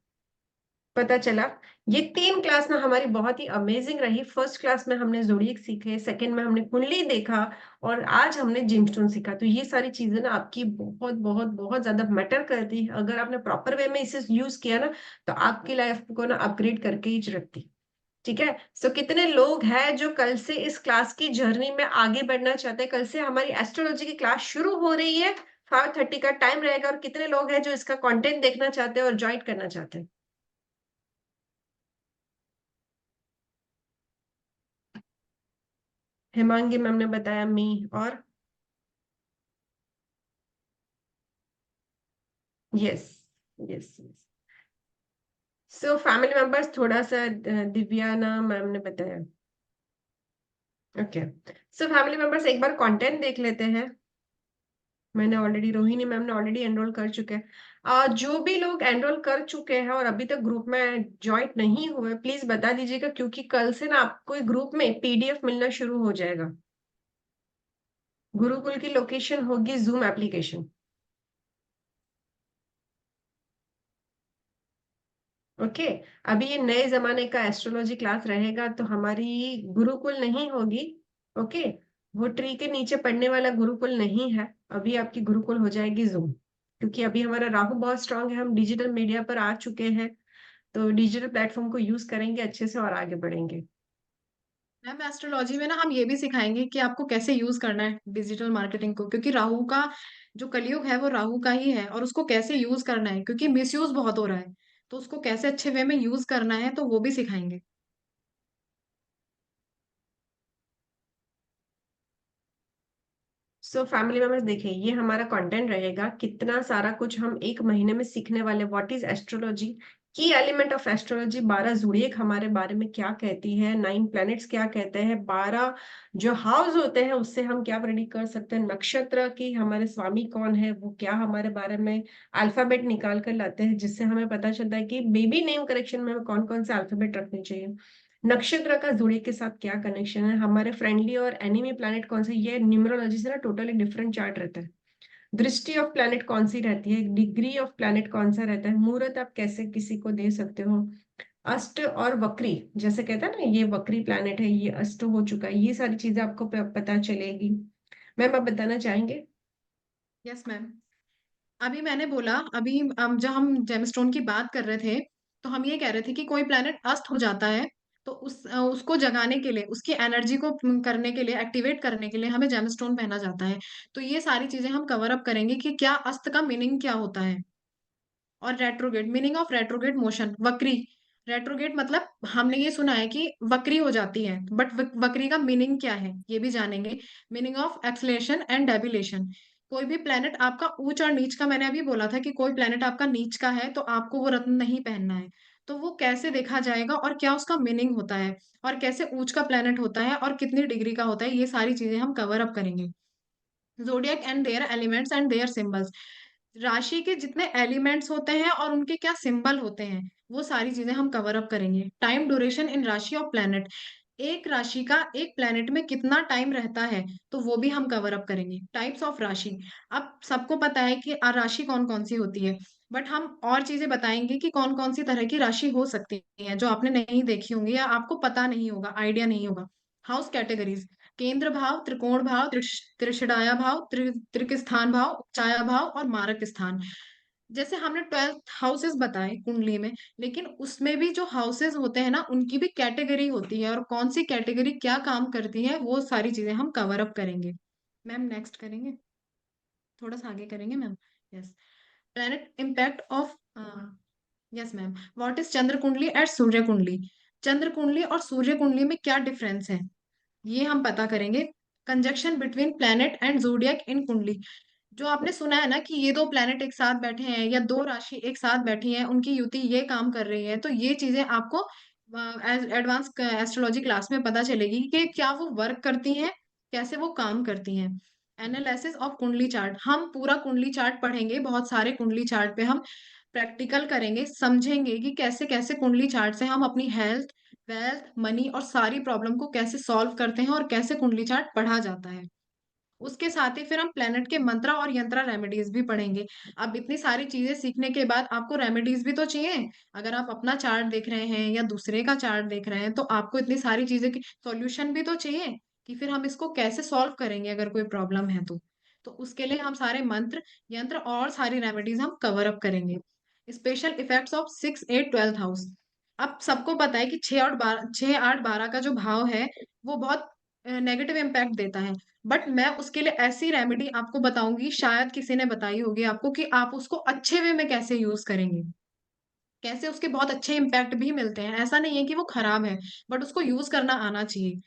पता चला। ये 3 क्लास ना हमारी बहुत ही अमेजिंग रही। फर्स्ट क्लास में हमने जोडिएक सीखे, सेकंड में हमने कुंडली देखा, और आज हमने जिमस्टोन सीखा। तो ये सारी चीजें ना आपकी बहुत बहुत बहुत ज्यादा मैटर करती है। अगर आपने प्रॉपर वे में इसे यूज किया ना, तो आपकी लाइफ को ना अपग्रेड करके ही रखती। ठीक है। सो कितने लोग हैं जो कल से इस क्लास की जर्नी में आगे बढ़ना चाहते हैं? कल से हमारी एस्ट्रोलॉजी की क्लास शुरू हो रही है, 5:30 का टाइम रहेगा। और कितने लोग हैं जो इसका कंटेंट देखना चाहते हैं और ज्वाइन करना चाहते हैं? हेमांगी मैम ने बताया, मी, और yes. Yes. Yes. So family members, थोड़ा सा दिव्याना मैम ने बताया। ओके। सो फैमिली मेंबर्स, एक बार कंटेंट देख लेते हैं। मैंने ऑलरेडी, रोहिणी मैम ने ऑलरेडी एनरोल कर चुके हैं। जो भी लोग एनरोल कर चुके हैं और अभी तक ग्रुप में ज्वाइन नहीं हुए, प्लीज बता दीजिएगा, क्योंकि कल से ना आपको ग्रुप में पीडीएफ मिलना शुरू हो जाएगा। गुरुकुल की लोकेशन होगी जूम एप्लीकेशन। ओके। अभी ये नए जमाने का एस्ट्रोलॉजी क्लास रहेगा, तो हमारी गुरुकुल नहीं होगी। ओके। वो ट्री के नीचे पढ़ने वाला गुरुकुल नहीं है। अभी आपकी गुरुकुल हो जाएगी जूम, क्योंकि अभी हमारा राहु बहुत स्ट्रांग है, हम डिजिटल मीडिया पर आ चुके हैं। तो डिजिटल प्लेटफॉर्म को यूज करेंगे अच्छे से और आगे बढ़ेंगे। मैम एस्ट्रोलॉजी में ना हम ये भी सिखाएंगे कि आपको कैसे यूज करना है डिजिटल मार्केटिंग को, क्योंकि राहु का जो कलयुग है वो राहु का ही है, और उसको कैसे यूज करना है, क्योंकि मिसयूज बहुत हो रहा है। तो उसको कैसे अच्छे वे में यूज करना है, तो वो भी सिखाएंगे। सो फैमिली मेंबर्स, देखिए ये हमारा कंटेंट रहेगा, कितना सारा कुछ हम एक महीने में सीखने वाले। व्हाट इज एस्ट्रोलॉजी, की एलिमेंट ऑफ एस्ट्रोलॉजी, 12 ज़ोडिएक हमारे बारे में क्या कहती है, 9 प्लैनेट्स क्या कहते हैं, 12 जो हाउस होते हैं उससे हम क्या प्रेडिक्ट कर सकते हैं, नक्षत्र की हमारे स्वामी कौन है, वो क्या हमारे बारे में अल्फाबेट निकाल कर लाते हैं, जिससे हमें पता चलता है कि बेबी नेम करेक्शन में हमें कौन कौन से अल्फाबेट रखने चाहिए, नक्षत्र का जोड़ी के साथ क्या कनेक्शन है, हमारे फ्रेंडली और एनिमी प्लैनेट कौन से, ये न्यूमरोलॉजी से ना टोटली डिफरेंट चार्ट रहता है। दृष्टि ऑफ प्लैनेट कौन सी रहती है, डिग्री ऑफ प्लैनेट कौन सा रहता है, मुहूर्त आप कैसे किसी को दे सकते हो, अष्ट और वक्री, जैसे कहते हैं ना ये वक्री प्लैनेट है, ये अष्ट हो चुका है, ये सारी चीजें आपको पता चलेगी। मैम आप बताना चाहेंगे? Yes ma'am. अभी मैंने बोला, अभी जब हम जेमस्टोन की बात कर रहे थे, तो हम ये कह रहे थे कि कोई प्लेनेट अस्त हो जाता है, तो उसको जगाने के लिए, उसकी एनर्जी को करने के लिए, एक्टिवेट करने के लिए हमें जेमस्टोन पहना जाता है। तो ये सारी चीजें हम कवर अप करेंगे कि क्या अस्त का मीनिंग क्या होता है। और retrograde, meaning of retrograde motion, वक्री। रेट्रोगेट मतलब हमने ये सुना है कि वक्री हो जाती है, बट वक्री का मीनिंग क्या है ये भी जानेंगे। Meaning of exaltation and debilitation. कोई भी प्लेनेट आपका ऊंच और नीच का, मैंने अभी बोला था कि कोई प्लेनेट आपका नीच का है तो आपको वो रत्न नहीं पहनना है। तो वो कैसे देखा जाएगा और क्या उसका मीनिंग होता है, और कैसे ऊंच का प्लेनेट होता है और कितनी डिग्री का होता है, ये सारी चीजें हम कवर अप करेंगे। Zodiac and their elements and their symbols. राशि के जितने एलिमेंट्स होते हैं और उनके क्या सिंबल होते हैं, वो सारी चीजें हम कवर अप करेंगे। टाइम ड्यूरेशन इन राशि ऑफ प्लैनेट, एक राशि का एक प्लैनेट में कितना टाइम रहता है, तो वो भी हम कवर अप करेंगे। टाइप्स ऑफ राशि, अब सबको पता है कि राशि कौन कौन सी होती है, बट हम और चीजें बताएंगे कि कौन कौन सी तरह की राशि हो सकती है जो आपने नहीं देखी होंगी या आपको पता नहीं होगा, आइडिया नहीं होगा। हाउस कैटेगरीज, केंद्र भाव, त्रिकोण भाव, त्रिषडाया भाव, त्रिक स्थान भाव, उच्चाया भाव और मारक स्थान। जैसे हमने 12 हाउसेस बताए कुंडली में, लेकिन उसमें भी जो हाउसेस होते हैं ना, उनकी भी कैटेगरी होती है, और कौन सी कैटेगरी क्या काम करती है वो सारी चीजें हम कवर अप करेंगे। मैम नेक्स्ट करेंगे, थोड़ा सा आगे करेंगे ma'am. Yes. Planet impact of, yes ma'am. What is chandra kundali and सूर्य कुंडली। चंद्र कुंडली और सूर्य कुंडली में क्या डिफरेंस है, ये हम पता करेंगे। Conjunction between planet and zodiac in kundali, जो आपने सुना है ना कि ये दो प्लैनेट एक साथ बैठे हैं या दो राशि एक साथ बैठी हैं, उनकी युति ये काम कर रही है, तो ये चीजें आपको एडवांस एस्ट्रोलॉजी क्लास में पता चलेगी कि क्या वो वर्क करती हैं, कैसे वो काम करती हैं। एनालिसिस ऑफ कुंडली चार्ट, हम पूरा कुंडली चार्ट पढ़ेंगे, बहुत सारे कुंडली चार्ट पे हम प्रैक्टिकल करेंगे, समझेंगे कि कैसे कैसे कुंडली चार्ट से हम अपनी हेल्थ, वेल्थ, मनी और सारी प्रॉब्लम को कैसे सॉल्व करते हैं और कैसे कुंडली चार्ट पढ़ा जाता है। उसके साथ ही फिर हम प्लेनेट के मंत्रा और यंत्रा रेमेडीज भी पढ़ेंगे। अब इतनी सारी चीजें सीखने के बाद आपको रेमेडीज भी तो चाहिए। अगर आप अपना चार्ट देख रहे हैं या दूसरे का चार्ट देख रहे हैं, तो आपको इतनी सारी चीजें की सॉल्यूशन भी तो चाहिए कि फिर हम इसको कैसे सॉल्व करेंगे अगर कोई प्रॉब्लम है तो उसके लिए हम सारे मंत्र, यंत्र और सारी रेमेडीज हम कवर अप करेंगे। Special effects of 6, 8, 12 house. अब सबको पता है कि 6, 8, 12 का जो भाव है वो बहुत नेगेटिव इम्पैक्ट देता है। बट मैं उसके लिए ऐसी रेमेडी आपको बताऊंगी, शायद किसी ने बताई होगी आपको, कि आप उसको अच्छे वे में कैसे यूज करेंगे, कैसे उसके बहुत अच्छे इम्पैक्ट भी मिलते हैं। ऐसा नहीं है कि वो खराब है, बट उसको यूज करना आना चाहिए।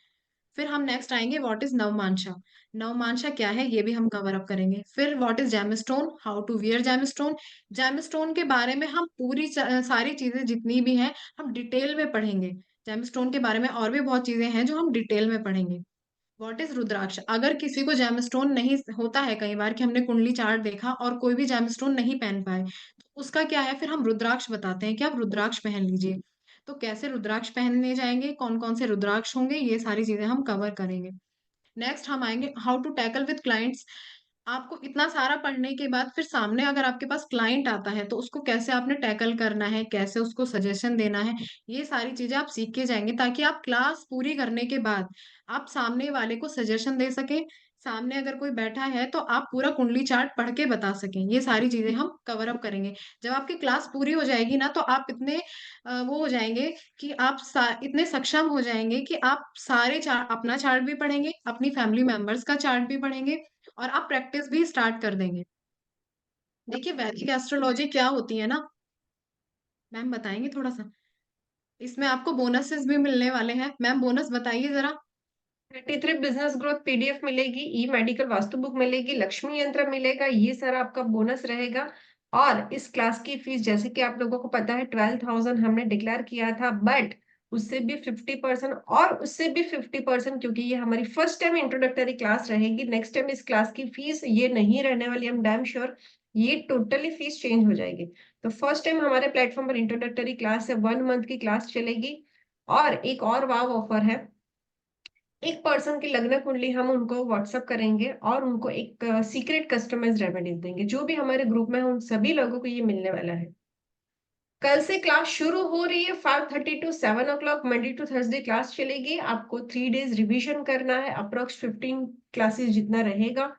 फिर हम नेक्स्ट आएंगे व्हाट इज नवमांशा। नवमांशा क्या है ये भी हम कवर अप करेंगे। फिर what is gemstone, how to wear gemstone. Gemstone के बारे में हम पूरी सारी चीजें जितनी भी हैं हम डिटेल में पढ़ेंगे। जैमस्टोन के बारे में और भी बहुत चीजें हैं जो हम डिटेल में पढ़ेंगे। व्हाट इज रुद्राक्ष, अगर किसी को जैमस्टोन नहीं होता है, कई बार कि हमने कुंडली चार्ट देखा और कोई भी जैमस्टोन नहीं पहन पाए, तो उसका क्या है, फिर हम रुद्राक्ष बताते हैं कि आप रुद्राक्ष पहन लीजिए। तो कैसे रुद्राक्ष पहनने जाएंगे, कौन कौन से रुद्राक्ष होंगे, ये सारी चीजें हम कवर करेंगे। नेक्स्ट हम आएंगे how to tackle with clients. आपको इतना सारा पढ़ने के बाद फिर सामने अगर आपके पास क्लाइंट आता है तो उसको कैसे आपने टैकल करना है, कैसे उसको सजेशन देना है, ये सारी चीजें आप सीख के जाएंगे, ताकि आप क्लास पूरी करने के बाद आप सामने वाले को सजेशन दे सके। सामने अगर कोई बैठा है तो आप पूरा कुंडली चार्ट पढ़ के बता सकें। ये सारी चीजें हम कवर अप करेंगे। जब आपकी क्लास पूरी हो जाएगी ना, तो आप इतने वो हो जाएंगे कि आप इतने सक्षम हो जाएंगे कि आप सारे चार्ट, अपना चार्ट भी पढ़ेंगे, अपनी फैमिली मेंबर्स का चार्ट भी पढ़ेंगे, और आप प्रैक्टिस भी स्टार्ट कर देंगे। देखिए वैदिक एस्ट्रोलॉजी क्या होती है ना, मैम बताएंगे थोड़ा सा। इसमें आपको बोनसेस भी मिलने वाले हैं। मैम बोनस बताइए जरा। 33 बिजनेस ग्रोथ पीडीएफ मिलेगी, ई मेडिकल वास्तु बुक मिलेगी, लक्ष्मी यंत्र मिलेगा, ये सारा आपका बोनस रहेगा। और इस क्लास की फीस जैसे कि आप लोगों को पता है 12,000 हमने डिक्लेयर किया था, बट उससे भी 50% और उससे भी 50%, क्योंकि ये हमारी फर्स्ट टाइम इंट्रोडक्टरी क्लास रहेगी। नेक्स्ट टाइम इस क्लास की फीस ये नहीं रहने वाली, हम डैम श्योर, ये टोटली फीस चेंज हो जाएगी। तो फर्स्ट टाइम हमारे प्लेटफॉर्म पर इंट्रोडक्टरी क्लास है, 1 मंथ की क्लास चलेगी। और एक और वाव ऑफर है, एक पर्सन की लग्न कुंडली हम उनको व्हाट्सअप करेंगे और उनको एक सीक्रेट कस्टमाइज रेमेडीज देंगे। जो भी हमारे ग्रुप में है उन सभी लोगों को ये मिलने वाला है। कल से क्लास शुरू हो रही है, 5:30 to 7 o'clock, Monday to Thursday class चलेगी। आपको 3 days रिवीजन करना है, अप्रोक्स 15 क्लासेस जितना रहेगा।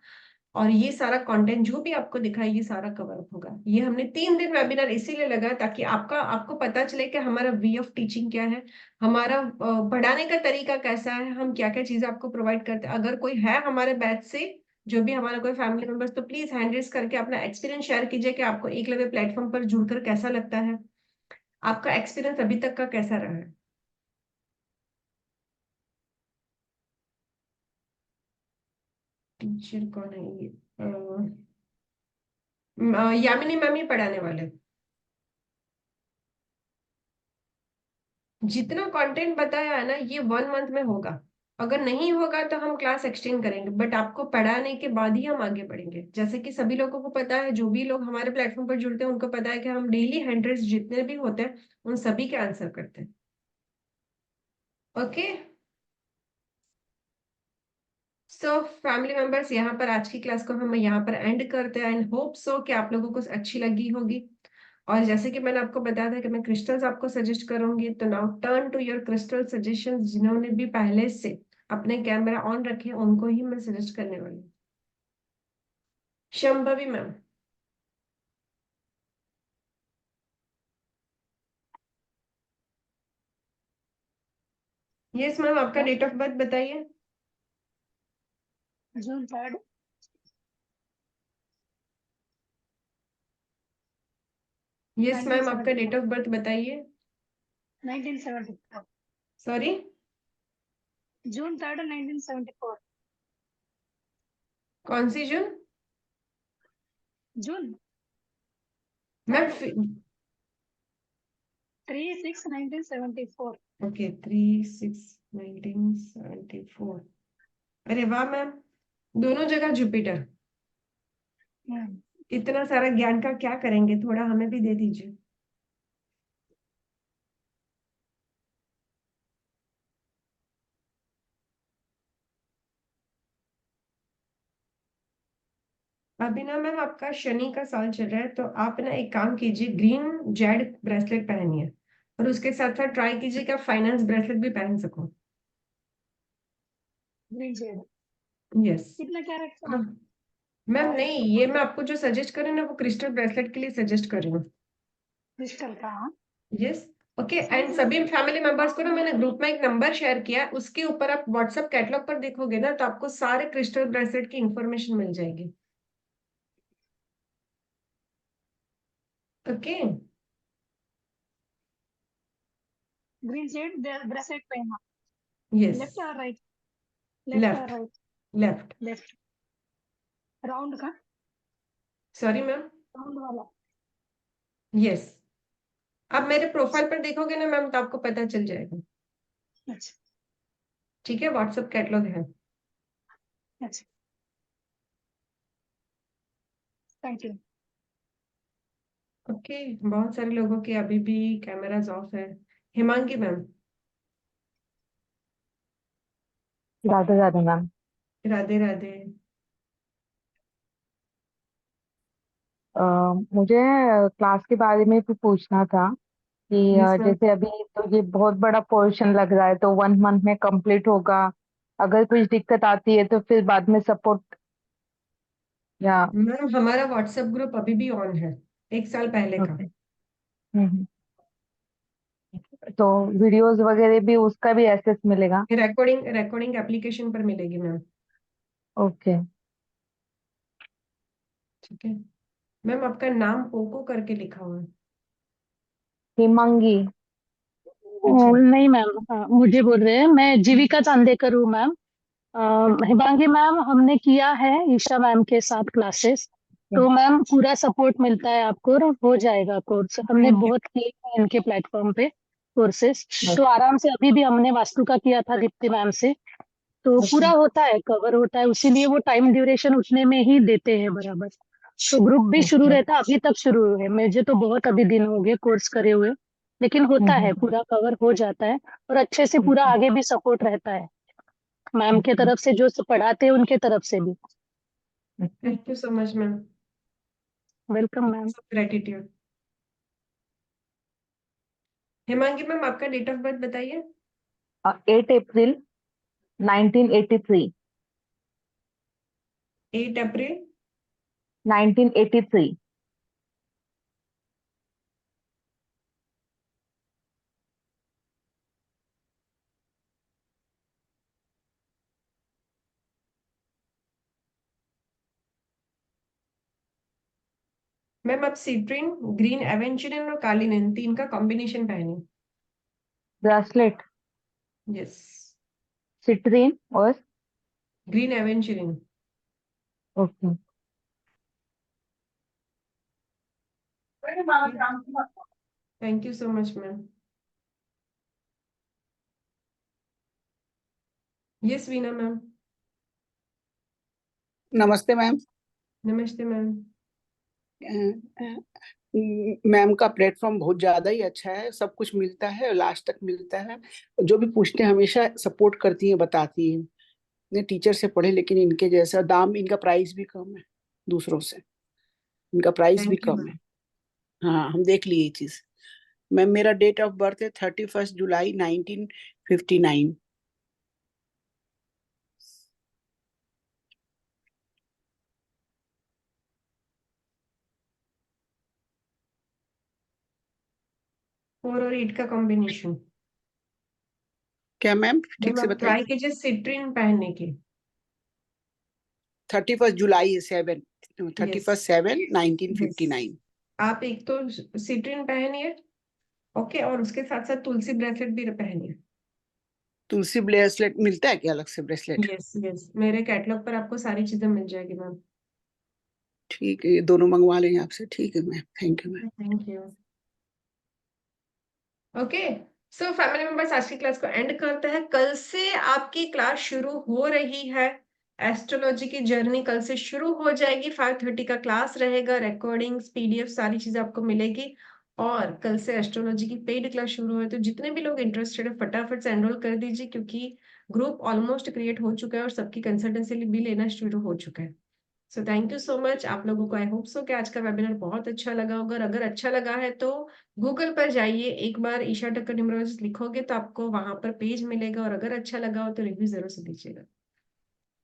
और ये सारा कंटेंट जो भी आपको दिखा ये सारा कवर अप होगा। ये हमने 3 दिन वेबिनार इसीलिए लगाया ताकि आपको पता चले कि हमारा वे ऑफ टीचिंग क्या है, हमारा पढ़ाने का तरीका कैसा है, हम क्या क्या चीजें आपको प्रोवाइड करते हैं। अगर कोई है हमारे बैच से, जो भी हमारा कोई फैमिली मेंबर्स, तो प्लीज हैंड रेज करके अपना एक्सपीरियंस शेयर कीजिए कि आपको एकलव्य प्लेटफॉर्म पर जुड़कर कैसा लगता है, आपका एक्सपीरियंस अभी तक का कैसा रहा है। टीचर कौन है ये? यामिनी मैम ही पढ़ाने वाले। जितना कंटेंट बताया है ना ये 1 मंथ में होगा। अगर नहीं होगा तो हम क्लास एक्सटेंड करेंगे, बट आपको पढ़ाने के बाद ही हम आगे बढ़ेंगे। जैसे कि सभी लोगों को पता है, जो भी लोग हमारे प्लेटफॉर्म पर जुड़ते हैं उनको पता है कि हम डेली 100 जितने भी होते हैं उन सभी के आंसर करते हैं। ओके, सो फैमिली मेंबर्स, यहाँ पर आज की क्लास को हम यहाँ पर एंड करते हैं एंड होप सो कि आप लोगों को अच्छी लगी होगी। और जैसे कि मैंने आपको बताया था कि मैं क्रिस्टल्स आपको सजेस्ट करूंगी, तो now turn to your crystal suggestions. जिन्होंने भी पहले से अपने कैमरा ऑन रखे उनको ही मैं सजेस्ट करने वाली हूँ। शंभवी मैम। यस मैम, आपका डेट ऑफ बर्थ बताइए। जून 3rd। यस मैम, आपका डेट ऑफ बर्थ बताइए। 1974। सॉरी, जून 3rd 1974। कौन सी जून? जून मैम 3/6/1974। ओके, 3/6/1974। अरे वाह मैम, दोनों जगह जुपिटर। इतना सारा ज्ञान का क्या करेंगे, थोड़ा हमें भी दे दीजिए। अभी ना मैम आपका शनि का साल चल रहा है, तो आप ना एक काम कीजिए, ग्रीन जेड ब्रेसलेट पहनिए और उसके साथ साथ ट्राई कीजिए कि आप फाइनेंस ब्रेसलेट भी पहन सको। ग्रीन शेड यस कितना कैरेट का? मैम, नहीं, ये मैं आपको जो सजेस्ट कर रही हूँ ना वो क्रिस्टल ब्रेसलेट के लिए सजेस्ट कर रही हूँ। क्रिस्टल का? हाँ। Yes, okay. एंड सभी फैमिली मेंबर्स को ना मैंने ग्रुप में एक नंबर शेयर किया, उसके ऊपर आप व्हाट्सएप कैटलॉग पर देखोगे ना तो आपको सारे क्रिस्टल ब्रेसलेट की इंफॉर्मेशन मिल जाएगी। ओके, ग्रीन शेड ब्रेसलेट पहना। यस, लेफ्ट और राइट? लेफ्ट और left, right? Left. Left. Round का? सॉरी मैम, राउंड वाला? यस। आप मेरे प्रोफाइल पर देखोगे ना मैम तो आपको पता चल जाएगा। अच्छा ठीक है, व्हाट्सएप कैटलॉग है। अच्छा, थैंक यू। ओके, बहुत सारे लोगों के अभी भी कैमराज ऑफ है। हिमांगी मैम। राधे राधे मैम। राधे राधे। मुझे क्लास के बारे में भी पूछना था कि यस मैम, जैसे अभी तो ये बहुत बड़ा पोर्शन लग रहा है तो 1 मंथ में कंप्लीट होगा। अगर कुछ दिक्कत आती है तो फिर बाद में सपोर्ट या? मैम हमारा व्हाट्सएप ग्रुप अभी भी ऑन है, 1 साल पहले का। ओके। हम्म। तो वीडियोस वगैरह भी उसका भी एक्सेस मिलेगा? रिकॉर्डिंग रिकॉर्डिंग एप्लीकेशन पर मिलेगी मैम। ओके। ठीक है मैम, आपका नाम पोको करके लिखा हुआ है। हिमांगी। अच्छा, नहीं मैम, हाँ, मुझे बोल रहे हैं, मैं जीविका चांदेकर हूँ मैम। हिमांगी मैम, हमने किया है ईशा मैम के साथ क्लासेस, तो मैम पूरा सपोर्ट मिलता है आपको और हो जाएगा कोर्स। हमने Thank you. बहुत किए हैं इनके प्लेटफॉर्म पे कोर्सेस, तो आराम से अभी भी हमने वास्तु का किया था दीप्ति मैम से, तो पूरा होता है, कवर होता है, इसीलिए वो टाइम ड्यूरेशन उतने में ही देते हैं बराबर। तो ग्रुप भी शुरू रहता, अभी तक शुरू है, मुझे तो बहुत अभी दिन हो गए कोर्स करे हुए, लेकिन होता है, पूरा कवर हो जाता है और अच्छे से पूरा आगे भी सपोर्ट रहता है मैम के तरफ से, जो पढ़ाते हैं उनके तरफ से भी। Thank you so much, ma'am. Welcome ma'am. Gratitude. Hemangi ma'am, आपका डेट ऑफ बर्थ बताइए। 8 अप्रैल 1983। 8 अप्रैल 1983। मैम, आप सिट्रिन, ग्रीन एवेंचुरिन और कालीन, तीन का कॉम्बिनेशन पहने। Bracelet, yes. सिट्रीन और green aventurine. Okay. Thank you so much ma'am. Yes Veena ma'am. नमस्ते मैम। नमस्ते मैम। मैम का प्लेटफॉर्म बहुत ज्यादा ही अच्छा है, सब कुछ मिलता है, लास्ट तक मिलता है। जो भी पूछते हैं हमेशा सपोर्ट करती हैं, बताती हैं। ने टीचर से पढ़े, लेकिन इनके जैसा दाम, इनका प्राइस भी कम है दूसरों से, इनका प्राइस भी थैंक यू कम है। मैम। हाँ, हम देख लिए ये चीज। मैम, मेरा डेट ऑफ बर्थ है 31 जुलाई 1959। फोर और 8 का कॉम्बिनेशन। क्या मैम, ठीक मैम, से आप ट्राई बताइए। कीजिए सिट्रिन पहनने की। 31 जुलाई 7, यस 31/7 यस। 1959। आप एक तो सिट्रिन पहनिए, ओके, और उसके साथ साथ तुलसी ब्रेसलेट भी पहनिए। तुलसी ब्रेसलेट मिलता है क्या अलग से ब्रेसलेट? यस यस, मेरे कैटलॉग पर आपको सारी चीजें मिल जाएगी मैम। ठीक है, ये दोनों मंगवा लेंगे आपसे। ठीक है ma'am, thank you ma'am. Thank you. Okay, so family members, आज की क्लास को एंड करते हैं। कल से आपकी क्लास शुरू हो रही है, एस्ट्रोलॉजी की जर्नी कल से शुरू हो जाएगी। 5:30 का क्लास रहेगा, रिकॉर्डिंग्स, पीडीएफ, सारी चीजें आपको मिलेगी। और कल से एस्ट्रोलॉजी की पेड क्लास शुरू है, तो जितने भी लोग इंटरेस्टेड है फटाफट से एनरोल कर दीजिए, क्योंकि ग्रुप ऑलमोस्ट क्रिएट हो चुका है और सबकी कंसल्टेंसी भी लेना शुरू हो चुका है। सो थैंक यू सो मच आप लोगों को। आई होप सो कि आज का वेबिनार बहुत अच्छा लगा होगा। अगर अच्छा लगा है तो गूगल पर जाइए, एक बार ईशा टक्कर न्यूमरोलॉजिस्ट लिखोगे तो आपको वहां पर पेज मिलेगा, और अगर अच्छा लगा हो तो रिव्यू जरूर से दीजिएगा।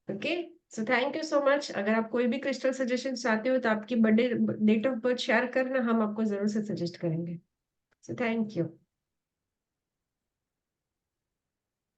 Okay, so thank you so much. अगर आप कोई भी क्रिस्टल सजेशन चाहते हो तो आपकी birthday, date of birth share करना, हम आपको जरूर से सजेस्ट करेंगे। So thank you.